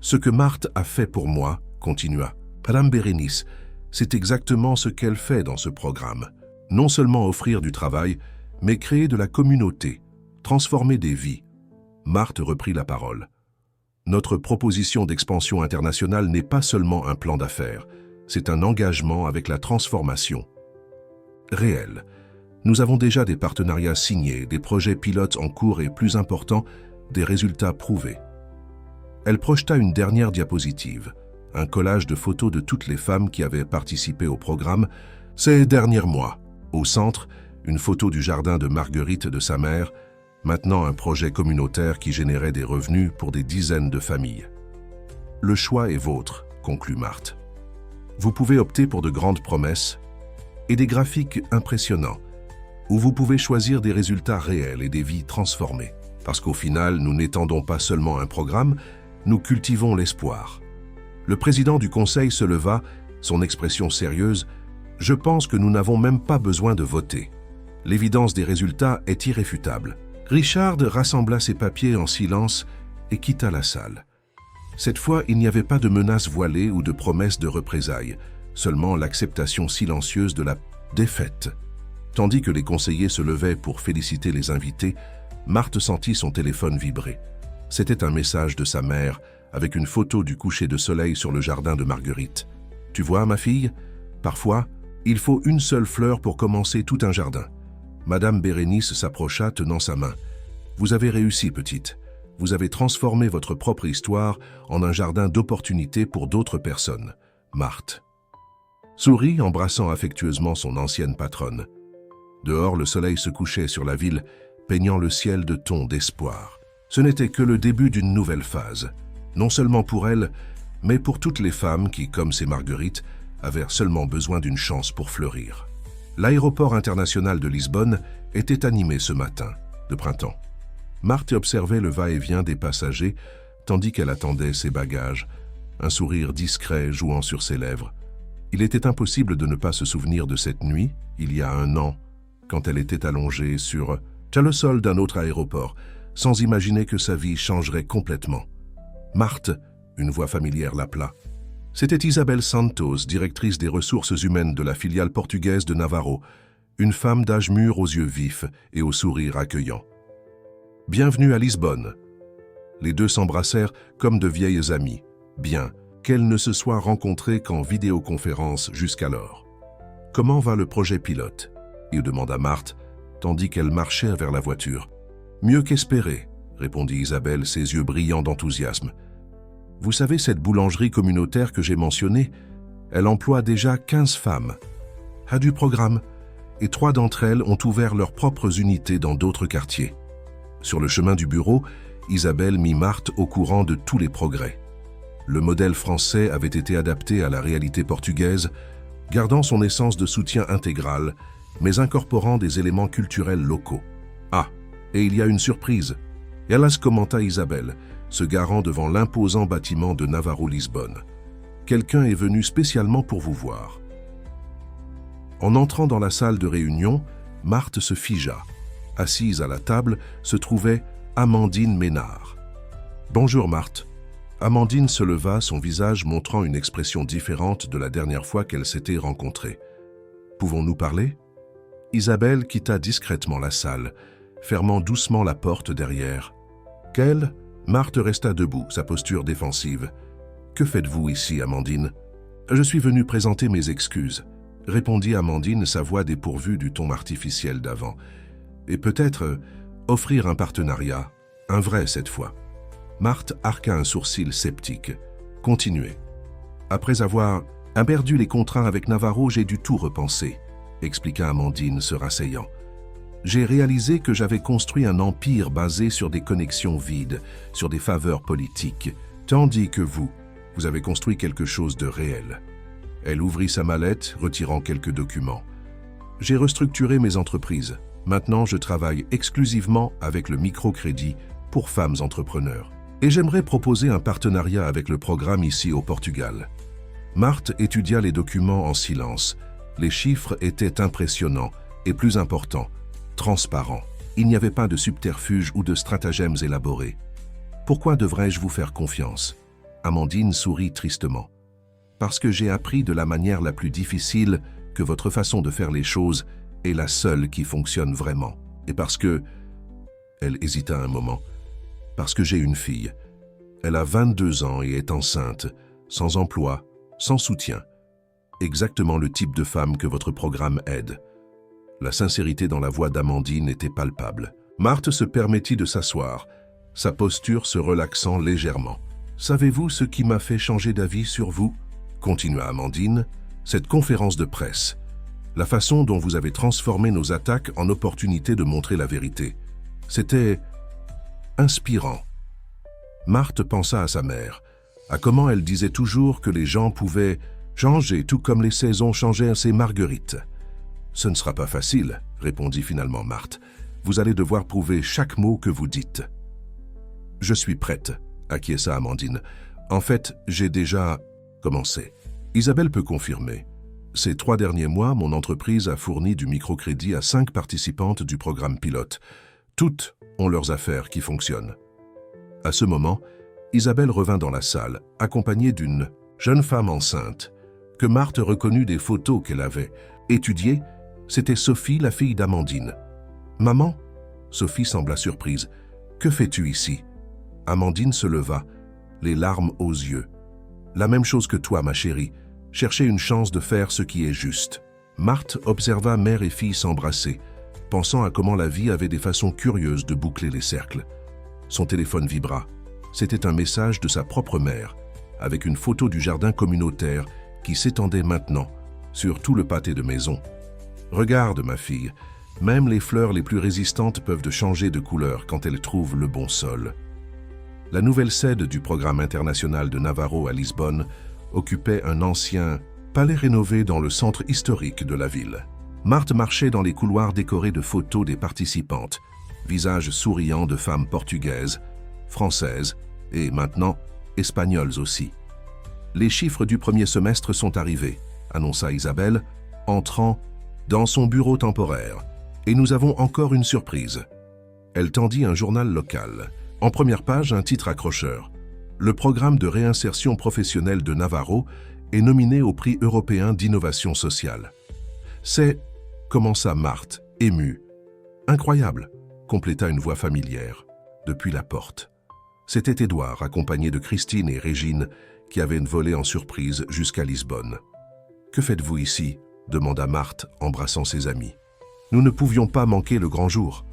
Ce que Marthe a fait pour moi, continua. Madame Bérénice, c'est exactement ce qu'elle fait dans ce programme. Non seulement offrir du travail, mais créer de la communauté, transformer des vies. Marthe reprit la parole. Notre proposition d'expansion internationale n'est pas seulement un plan d'affaires, c'est un engagement avec la transformation. Réel. Nous avons déjà des partenariats signés, des projets pilotes en cours et, plus important, des résultats prouvés. Elle projeta une dernière diapositive, un collage de photos de toutes les femmes qui avaient participé au programme ces derniers mois. Au centre, une photo du jardin de Marguerite de sa mère, maintenant un projet communautaire qui générait des revenus pour des dizaines de familles. Le choix est vôtre, conclut Marthe. Vous pouvez opter pour de grandes promesses et des graphiques impressionnants, ou vous pouvez choisir des résultats réels et des vies transformées. Parce qu'au final, nous n'étendons pas seulement un programme, nous cultivons l'espoir. Le président du conseil se leva, son expression sérieuse. « Je pense que nous n'avons même pas besoin de voter. L'évidence des résultats est irréfutable. » Richard rassembla ses papiers en silence et quitta la salle. Cette fois, il n'y avait pas de menaces voilées ou de promesses de représailles, seulement l'acceptation silencieuse de la défaite. Tandis que les conseillers se levaient pour féliciter les invités, Marthe sentit son téléphone vibrer. C'était un message de sa mère, avec une photo du coucher de soleil sur le jardin de Marguerite. « Tu vois, ma fille, parfois, il faut une seule fleur pour commencer tout un jardin. » Madame Bérénice s'approcha tenant sa main. « Vous avez réussi, petite. Vous avez transformé votre propre histoire en un jardin d'opportunités pour d'autres personnes. Marthe sourit, embrassant affectueusement son ancienne patronne. Dehors, le soleil se couchait sur la ville, peignant le ciel de tons d'espoir. Ce n'était que le début d'une nouvelle phase, non seulement pour elle, mais pour toutes les femmes qui, comme ces Marguerites, avaient seulement besoin d'une chance pour fleurir. L'aéroport international de Lisbonne était animé ce matin, de printemps. Marthe observait le va-et-vient des passagers, tandis qu'elle attendait ses bagages, un sourire discret jouant sur ses lèvres. Il était impossible de ne pas se souvenir de cette nuit, il y a 1 an, quand elle était allongée sur le sol d'un autre aéroport, sans imaginer que sa vie changerait complètement. Marthe, une voix familière l'appela. C'était Isabelle Santos, directrice des ressources humaines de la filiale portugaise de Navarro, une femme d'âge mûr aux yeux vifs et au sourire accueillant. « Bienvenue à Lisbonne !» Les deux s'embrassèrent comme de vieilles amies, bien qu'elles ne se soient rencontrées qu'en vidéoconférence jusqu'alors. « Comment va le projet pilote ?» il demanda Marthe, tandis qu'elle marchait vers la voiture. « Mieux qu'espéré », répondit Isabelle, ses yeux brillants d'enthousiasme. « Vous savez, cette boulangerie communautaire que j'ai mentionnée, elle emploie déjà 15 femmes. A du programme, et 3 d'entre elles ont ouvert leurs propres unités dans d'autres quartiers. » Sur le chemin du bureau, Isabelle mit Marthe au courant de tous les progrès. Le modèle français avait été adapté à la réalité portugaise, gardant son essence de soutien intégral, mais incorporant des éléments culturels locaux. « Ah, et il y a une surprise !» Hélas, commenta Isabelle, se garant devant l'imposant bâtiment de Navarro-Lisbonne. « Quelqu'un est venu spécialement pour vous voir. » En entrant dans la salle de réunion, Marthe se figea. Assise à la table se trouvait Amandine Ménard. « Bonjour Marthe. » Amandine se leva, son visage montrant une expression différente de la dernière fois qu'elle s'était rencontrée. « Pouvons-nous parler ?» Isabelle quitta discrètement la salle, fermant doucement la porte derrière. Qu'elle, Marthe resta debout, sa posture défensive. « Que faites-vous ici, Amandine ?»« Je suis venue présenter mes excuses, » répondit Amandine, sa voix dépourvue du ton artificiel d'avant. « Et peut-être offrir un partenariat, un vrai cette fois. » Marthe arqua un sourcil sceptique. « Continuez. »« Après avoir perdu les contrats avec Navarro, j'ai dû tout repenser, » expliqua Amandine, se rasseyant. « J'ai réalisé que j'avais construit un empire basé sur des connexions vides, sur des faveurs politiques, tandis que vous avez construit quelque chose de réel. » Elle ouvrit sa mallette, retirant quelques documents. « J'ai restructuré mes entreprises. Maintenant, je travaille exclusivement avec le microcrédit pour femmes entrepreneurs. Et j'aimerais proposer un partenariat avec le programme ici au Portugal. » Marthe étudia les documents en silence. Les chiffres étaient impressionnants et plus importants, transparents. Il n'y avait pas de subterfuge ou de stratagèmes élaborés. « Pourquoi devrais-je vous faire confiance ?» Amandine sourit tristement. « Parce que j'ai appris de la manière la plus difficile que votre façon de faire les choses est la seule qui fonctionne vraiment. Et parce que... » Elle hésita un moment. « Parce que j'ai une fille. Elle a 22 ans et est enceinte, sans emploi, sans soutien. Exactement le type de femme que votre programme aide. » La sincérité dans la voix d'Amandine était palpable. Marthe se permettit de s'asseoir, sa posture se relaxant légèrement. « Savez-vous ce qui m'a fait changer d'avis sur vous ?» continua Amandine. « Cette conférence de presse. La façon dont vous avez transformé nos attaques en opportunité de montrer la vérité. C'était inspirant. » Marthe pensa à sa mère, à comment elle disait toujours que les gens pouvaient changer tout comme les saisons changeaient ses marguerites. « Ce ne sera pas facile, » répondit finalement Marthe. « Vous allez devoir prouver chaque mot que vous dites. »« Je suis prête, » acquiesça Amandine. « En fait, j'ai déjà commencé. » Isabelle peut confirmer. Ces 3 derniers mois, mon entreprise a fourni du microcrédit à 5 participantes du programme pilote. Toutes ont leurs affaires qui fonctionnent. À ce moment, Isabelle revint dans la salle, accompagnée d'une jeune femme enceinte, que Marthe reconnut des photos qu'elle avait étudiées. C'était Sophie, la fille d'Amandine. « Maman ?» Sophie sembla surprise. « Que fais-tu ici ?» Amandine se leva, les larmes aux yeux. « La même chose que toi, ma chérie. Chercher une chance de faire ce qui est juste. » Marthe observa mère et fille s'embrasser, pensant à comment la vie avait des façons curieuses de boucler les cercles. Son téléphone vibra. C'était un message de sa propre mère, avec une photo du jardin communautaire qui s'étendait maintenant sur tout le pâté de maison. « Regarde, ma fille, même les fleurs les plus résistantes peuvent changer de couleur quand elles trouvent le bon sol. » La nouvelle sede du programme international de Navarro à Lisbonne occupait un ancien palais rénové dans le centre historique de la ville. Marthe marchait dans les couloirs décorés de photos des participantes, visages souriants de femmes portugaises, françaises et maintenant espagnoles aussi. « Les chiffres du premier semestre sont arrivés », annonça Isabelle, entrant dans son bureau temporaire. « Et nous avons encore une surprise. » Elle tendit un journal local. En première page, un titre accrocheur. « Le programme de réinsertion professionnelle de Navarro est nominé au prix européen d'innovation sociale. » C'est, commença Marthe, émue. « Incroyable !» compléta une voix familière, depuis la porte. C'était Édouard, accompagné de Christine et Régine, qui avaient volé en surprise jusqu'à Lisbonne. « Que faites-vous ici ?» demanda Marthe, embrassant ses amis. « Nous ne pouvions pas manquer le grand jour, »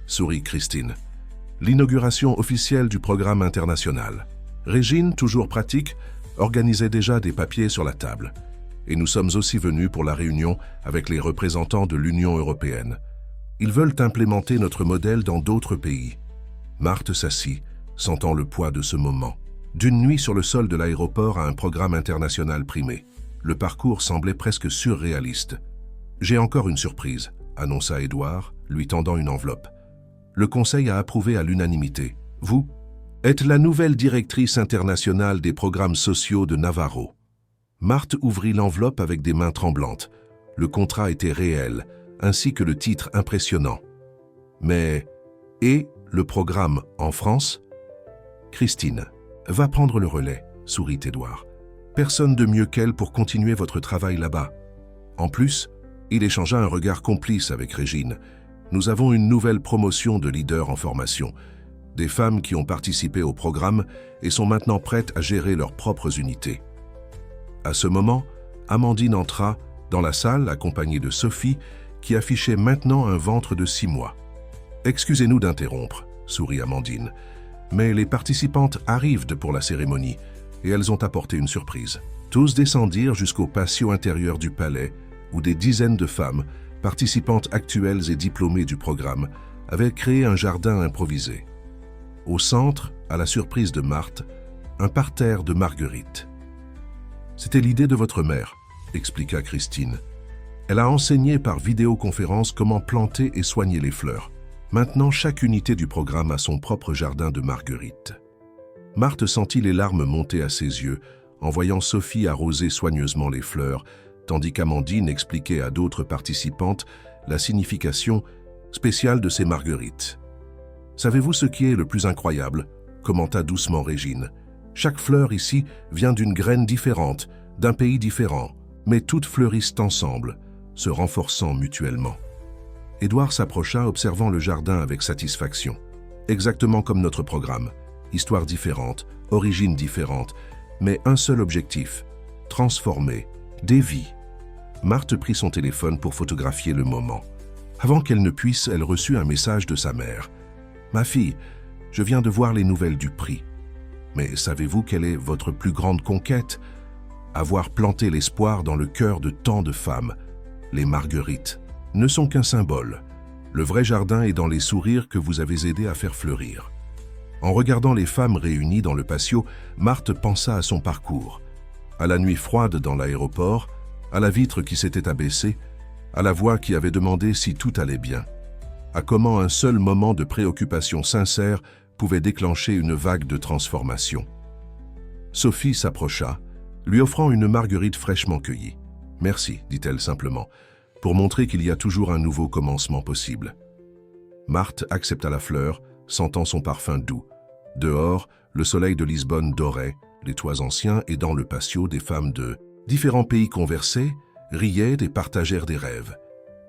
sourit Christine. L'inauguration officielle du programme international. Régine, toujours pratique, organisait déjà des papiers sur la table. Et nous sommes aussi venus pour la réunion avec les représentants de l'Union européenne. Ils veulent implémenter notre modèle dans d'autres pays. Marthe s'assit, sentant le poids de ce moment. D'une nuit sur le sol de l'aéroport à un programme international primé. Le parcours semblait presque surréaliste. « J'ai encore une surprise », annonça Édouard, lui tendant une enveloppe. Le Conseil a approuvé à l'unanimité. Vous êtes la nouvelle directrice internationale des programmes sociaux de Navarro. Marthe ouvrit l'enveloppe avec des mains tremblantes. Le contrat était réel, ainsi que le titre impressionnant. Mais, et le programme en France? Christine, va prendre le relais, sourit Édouard. Personne de mieux qu'elle pour continuer votre travail là-bas. En plus, il échangea un regard complice avec Régine. Nous avons une nouvelle promotion de leaders en formation, des femmes qui ont participé au programme et sont maintenant prêtes à gérer leurs propres unités. À ce moment, Amandine entra dans la salle accompagnée de Sophie, qui affichait maintenant un ventre de 6 mois. « Excusez-nous d'interrompre », sourit Amandine, « mais les participantes arrivent pour la cérémonie et elles ont apporté une surprise. » Tous descendirent jusqu'au patio intérieur du palais, où des dizaines de femmes, participantes actuelles et diplômées du programme, avaient créé un jardin improvisé. Au centre, à la surprise de Marthe, un parterre de marguerites. « C'était l'idée de votre mère », expliqua Christine. « Elle a enseigné par vidéoconférence comment planter et soigner les fleurs. Maintenant, chaque unité du programme a son propre jardin de marguerites. » Marthe sentit les larmes monter à ses yeux en voyant Sophie arroser soigneusement les fleurs, tandis qu'Amandine expliquait à d'autres participantes la signification spéciale de ces marguerites. « Savez-vous ce qui est le plus incroyable ?» commenta doucement Régine. « Chaque fleur ici vient d'une graine différente, d'un pays différent, mais toutes fleurissent ensemble, se renforçant mutuellement. » Édouard s'approcha, observant le jardin avec satisfaction. Exactement comme notre programme. Histoire différente, origine différente, mais un seul objectif, transformer des vies. Marthe prit son téléphone pour photographier le moment. Avant qu'elle ne puisse, elle reçut un message de sa mère. « Ma fille, je viens de voir les nouvelles du prix. Mais savez-vous quelle est votre plus grande conquête? Avoir planté l'espoir dans le cœur de tant de femmes. Les marguerites ne sont qu'un symbole. Le vrai jardin est dans les sourires que vous avez aidé à faire fleurir. » En regardant les femmes réunies dans le patio, Marthe pensa à son parcours, à la nuit froide dans l'aéroport, à la vitre qui s'était abaissée, à la voix qui avait demandé si tout allait bien, à comment un seul moment de préoccupation sincère pouvait déclencher une vague de transformation. Sophie s'approcha, lui offrant une marguerite fraîchement cueillie. « Merci », dit-elle simplement, pour montrer qu'il y a toujours un nouveau commencement possible. Marthe accepta la fleur, sentant son parfum doux. Dehors, le soleil de Lisbonne dorait, les toits anciens et dans le patio, des femmes de différents pays conversaient, riaient et partagèrent des rêves.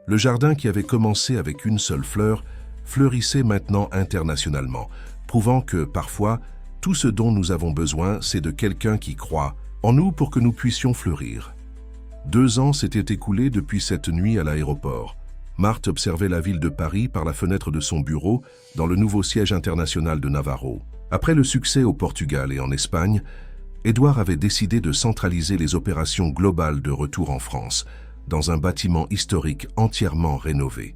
Le jardin qui avait commencé avec une seule fleur fleurissait maintenant internationalement, prouvant que, parfois, tout ce dont nous avons besoin, c'est de quelqu'un qui croit en nous pour que nous puissions fleurir. 2 ans s'étaient écoulés depuis cette nuit à l'aéroport. Marthe observait la ville de Paris par la fenêtre de son bureau dans le nouveau siège international de Navarro. Après le succès au Portugal et en Espagne, Édouard avait décidé de centraliser les opérations globales de retour en France, dans un bâtiment historique entièrement rénové.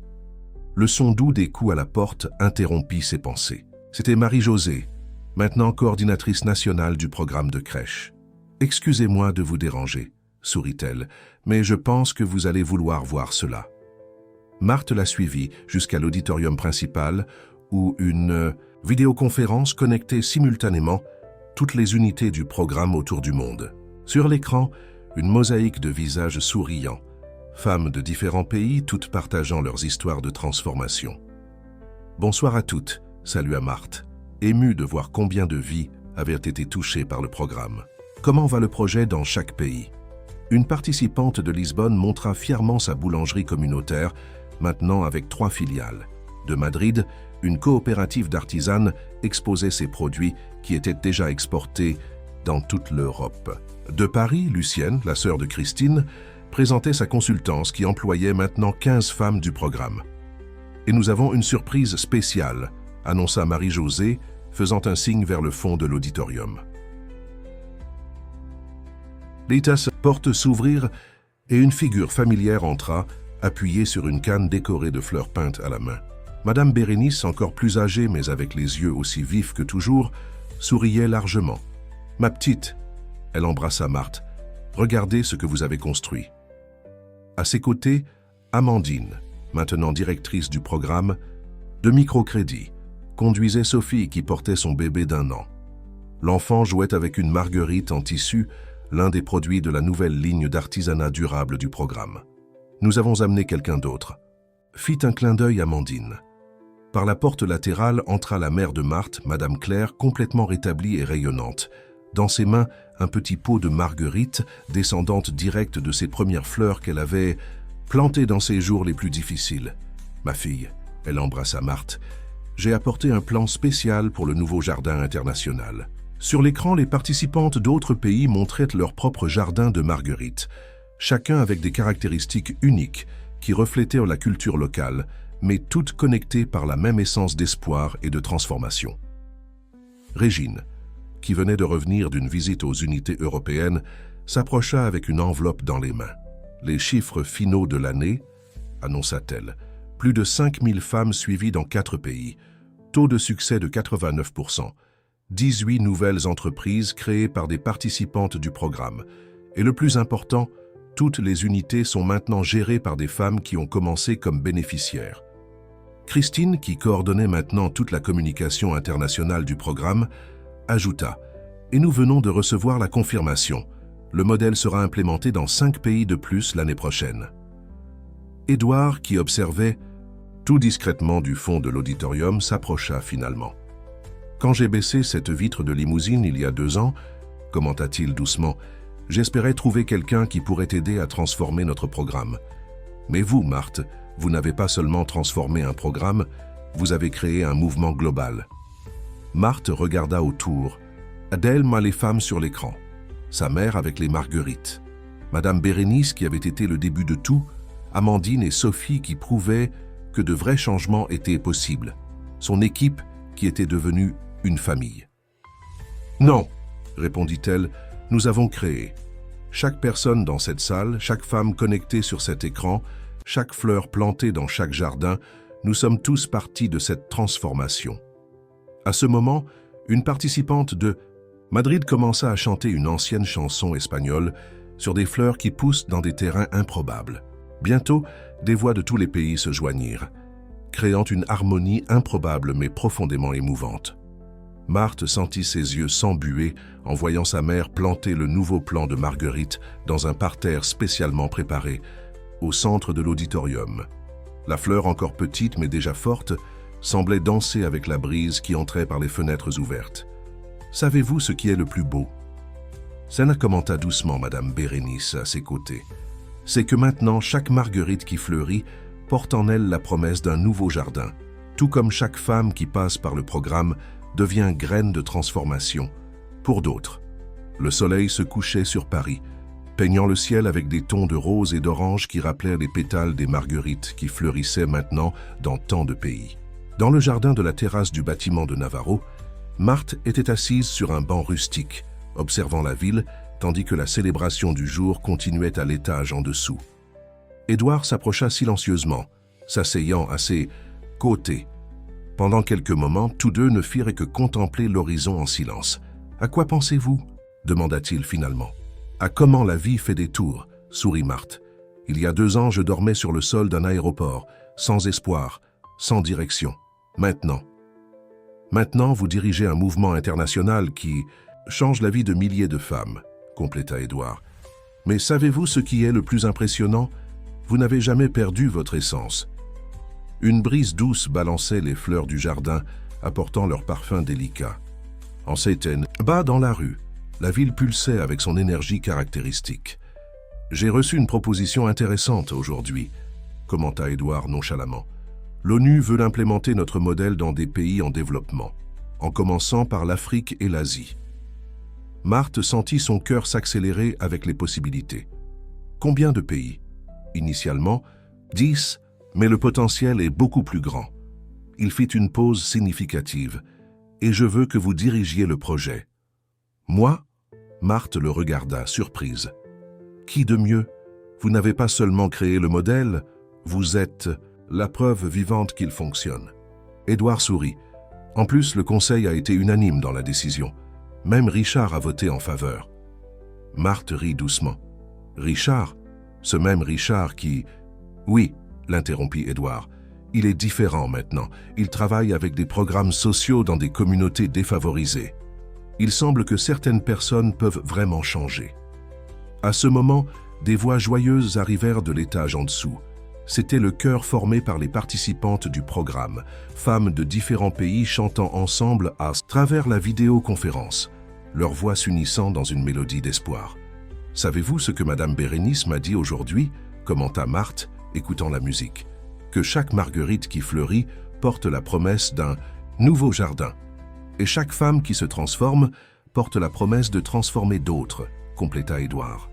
Le son doux des coups à la porte interrompit ses pensées. C'était Marie-Josée, maintenant coordinatrice nationale du programme de crèche. « Excusez-moi de vous déranger », sourit-elle, « mais je pense que vous allez vouloir voir cela. » Marthe la suivit jusqu'à l'auditorium principal où une vidéoconférence connectait simultanément toutes les unités du programme autour du monde. Sur l'écran, une mosaïque de visages souriants, femmes de différents pays, toutes partageant leurs histoires de transformation. « Bonsoir à toutes », salua Marthe, émue de voir combien de vies avaient été touchées par le programme. « Comment va le projet dans chaque pays ?» Une participante de Lisbonne montra fièrement sa boulangerie communautaire, maintenant avec 3 filiales. De Madrid, une coopérative d'artisanes exposait ses produits qui étaient déjà exportés dans toute l'Europe. De Paris, Lucienne, la sœur de Christine, présentait sa consultance qui employait maintenant 15 femmes du programme. « Et nous avons une surprise spéciale », annonça Marie-Josée, faisant un signe vers le fond de l'auditorium. Les portes s'ouvrirent et une figure familière entra, appuyée sur une canne décorée de fleurs peintes à la main. Madame Bérénice, encore plus âgée mais avec les yeux aussi vifs que toujours, souriait largement. « Ma petite !» Elle embrassa Marthe. « Regardez ce que vous avez construit. » À ses côtés, Amandine, maintenant directrice du programme, de microcrédit, conduisait Sophie qui portait son bébé d'1 an. L'enfant jouait avec une marguerite en tissu, l'un des produits de la nouvelle ligne d'artisanat durable du programme. « Nous avons amené quelqu'un d'autre. » Fit un clin d'œil Amandine. Par la porte latérale entra la mère de Marthe, Madame Claire, complètement rétablie et rayonnante. Dans ses mains, un petit pot de marguerite, descendante directe de ses premières fleurs qu'elle avait plantées dans ses jours les plus difficiles. « Ma fille », elle embrassa Marthe, « j'ai apporté un plan spécial pour le nouveau jardin international. » Sur l'écran, les participantes d'autres pays montraient leur propre jardin de marguerites, chacun avec des caractéristiques uniques qui reflétaient la culture locale, mais toutes connectées par la même essence d'espoir et de transformation. Régine, qui venait de revenir d'une visite aux unités européennes, s'approcha avec une enveloppe dans les mains. « Les chiffres finaux de l'année », annonça-t-elle. « Plus de 5000 femmes suivies dans 4 pays. Taux de succès de 89%. 18 nouvelles entreprises créées par des participantes du programme. Et le plus important, toutes les unités sont maintenant gérées par des femmes qui ont commencé comme bénéficiaires. » Christine, qui coordonnait maintenant toute la communication internationale du programme, ajouta « Et nous venons de recevoir la confirmation. Le modèle sera implémenté dans 5 pays de plus l'année prochaine. » Édouard, qui observait tout discrètement du fond de l'auditorium, s'approcha finalement. « Quand j'ai baissé cette vitre de limousine il y a 2 ans, commenta-t-il doucement, j'espérais trouver quelqu'un qui pourrait aider à transformer notre programme. Mais vous, Marthe, vous n'avez pas seulement transformé un programme, vous avez créé un mouvement global. » Marthe regarda autour. Adelma les femmes sur l'écran. Sa mère avec les marguerites. Madame Bérénice qui avait été le début de tout. Amandine et Sophie qui prouvaient que de vrais changements étaient possibles. Son équipe qui était devenue une famille. « Non !» répondit-elle, « nous avons créé. Chaque personne dans cette salle, chaque femme connectée sur cet écran, chaque fleur plantée dans chaque jardin, nous sommes tous partis de cette transformation. » À ce moment, une participante de Madrid commença à chanter une ancienne chanson espagnole sur des fleurs qui poussent dans des terrains improbables. Bientôt, des voix de tous les pays se joignirent, créant une harmonie improbable mais profondément émouvante. Marthe sentit ses yeux s'embuer en voyant sa mère planter le nouveau plan de marguerite dans un parterre spécialement préparé, au centre de l'auditorium. La fleur, encore petite mais déjà forte, semblait danser avec la brise qui entrait par les fenêtres ouvertes. « Savez-vous ce qui est le plus beau ?» Senna commenta doucement Madame Bérénice à ses côtés. « C'est que maintenant, chaque marguerite qui fleurit porte en elle la promesse d'un nouveau jardin, tout comme chaque femme qui passe par le programme devient graine de transformation. Pour d'autres, le soleil se couchait sur Paris, peignant le ciel avec des tons de rose et d'orange qui rappelaient les pétales des marguerites qui fleurissaient maintenant dans tant de pays. Dans le jardin de la terrasse du bâtiment de Navarro, Marthe était assise sur un banc rustique, observant la ville, tandis que la célébration du jour continuait à l'étage en dessous. Édouard s'approcha silencieusement, s'asseyant à ses côtés. Pendant quelques moments, tous deux ne firent que contempler l'horizon en silence. « À quoi pensez-vous » demanda-t-il finalement. « À comment la vie fait des tours » sourit Marthe. « Il y a 2 ans, je dormais sur le sol d'un aéroport, sans espoir, sans direction. Maintenant, vous dirigez un mouvement international qui change la vie de milliers de femmes, » compléta Édouard. « Mais savez-vous ce qui est le plus impressionnant ? Vous n'avez jamais perdu votre essence. » Une brise douce balançait les fleurs du jardin, apportant leur parfum délicat. En Seyten, bas dans la rue, la ville pulsait avec son énergie caractéristique. « J'ai reçu une proposition intéressante aujourd'hui, » commenta Édouard nonchalamment. « L'ONU veut implémenter notre modèle dans des pays en développement, en commençant par l'Afrique et l'Asie. » Marthe sentit son cœur s'accélérer avec les possibilités. « Combien de pays ?» Initialement, 10, mais le potentiel est beaucoup plus grand. Il fit une pause significative. « Et je veux que vous dirigiez le projet. » « Moi ?» Marthe le regarda, surprise. « Qui de mieux? Vous n'avez pas seulement créé le modèle, vous êtes la preuve vivante qu'il fonctionne. » Édouard sourit. En plus, le conseil a été unanime dans la décision. Même Richard a voté en faveur. Marthe rit doucement. « Richard? Ce même Richard qui... » « Oui, » l'interrompit Édouard. « Il est différent maintenant. Il travaille avec des programmes sociaux dans des communautés défavorisées. Il semble que certaines personnes peuvent vraiment changer. » À ce moment, des voix joyeuses arrivèrent de l'étage en dessous. C'était le chœur formé par les participantes du programme, femmes de différents pays chantant ensemble à travers la vidéoconférence, leurs voix s'unissant dans une mélodie d'espoir. « Savez-vous ce que Madame Bérénice m'a dit aujourd'hui » commenta Marthe, écoutant la musique. « Que chaque marguerite qui fleurit porte la promesse d'un nouveau jardin. Et chaque femme qui se transforme porte la promesse de transformer d'autres, » compléta Édouard.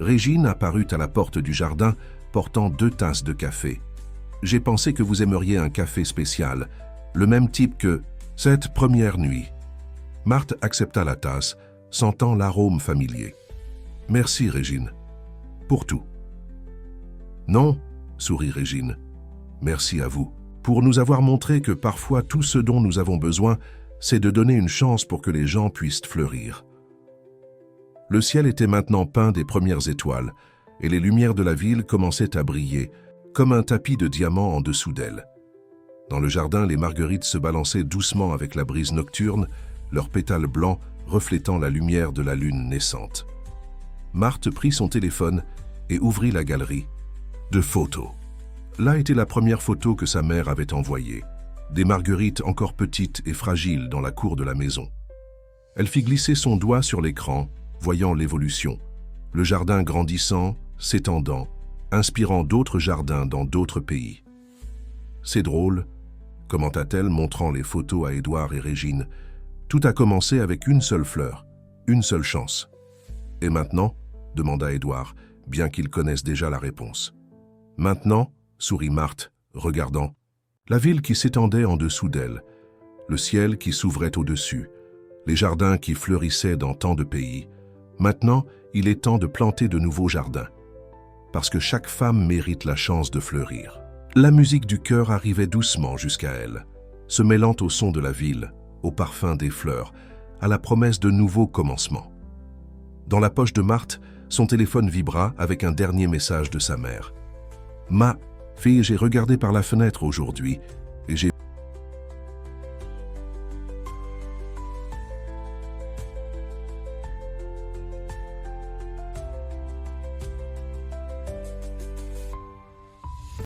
Régine apparut à la porte du jardin, portant 2 tasses de café. « J'ai pensé que vous aimeriez un café spécial, le même type que cette première nuit. » Marthe accepta la tasse, sentant l'arôme familier. « Merci, Régine. Pour tout. »« Non, » sourit Régine. « Merci à vous, pour nous avoir montré que parfois tout ce dont nous avons besoin, c'est de donner une chance pour que les gens puissent fleurir. » Le ciel était maintenant peint des premières étoiles, et les lumières de la ville commençaient à briller, comme un tapis de diamants en dessous d'elle. Dans le jardin, les marguerites se balançaient doucement avec la brise nocturne, leurs pétales blancs reflétant la lumière de la lune naissante. Marthe prit son téléphone et ouvrit la galerie de photos. Là était la première photo que sa mère avait envoyée, des marguerites encore petites et fragiles dans la cour de la maison. Elle fit glisser son doigt sur l'écran, voyant l'évolution, le jardin grandissant, s'étendant, inspirant d'autres jardins dans d'autres pays. « C'est drôle, » commenta-t-elle, montrant les photos à Édouard et Régine. « Tout a commencé avec une seule fleur, une seule chance. »« Et maintenant ?» demanda Édouard, bien qu'il connaisse déjà la réponse. « Maintenant ?» sourit Marthe, regardant. La ville qui s'étendait en dessous d'elle, le ciel qui s'ouvrait au-dessus, les jardins qui fleurissaient dans tant de pays. Maintenant, il est temps de planter de nouveaux jardins, parce que chaque femme mérite la chance de fleurir. La musique du chœur arrivait doucement jusqu'à elle, se mêlant au son de la ville, au parfum des fleurs, à la promesse de nouveaux commencements. Dans la poche de Marthe, son téléphone vibra avec un dernier message de sa mère. « Ma fille, j'ai regardé par la fenêtre aujourd'hui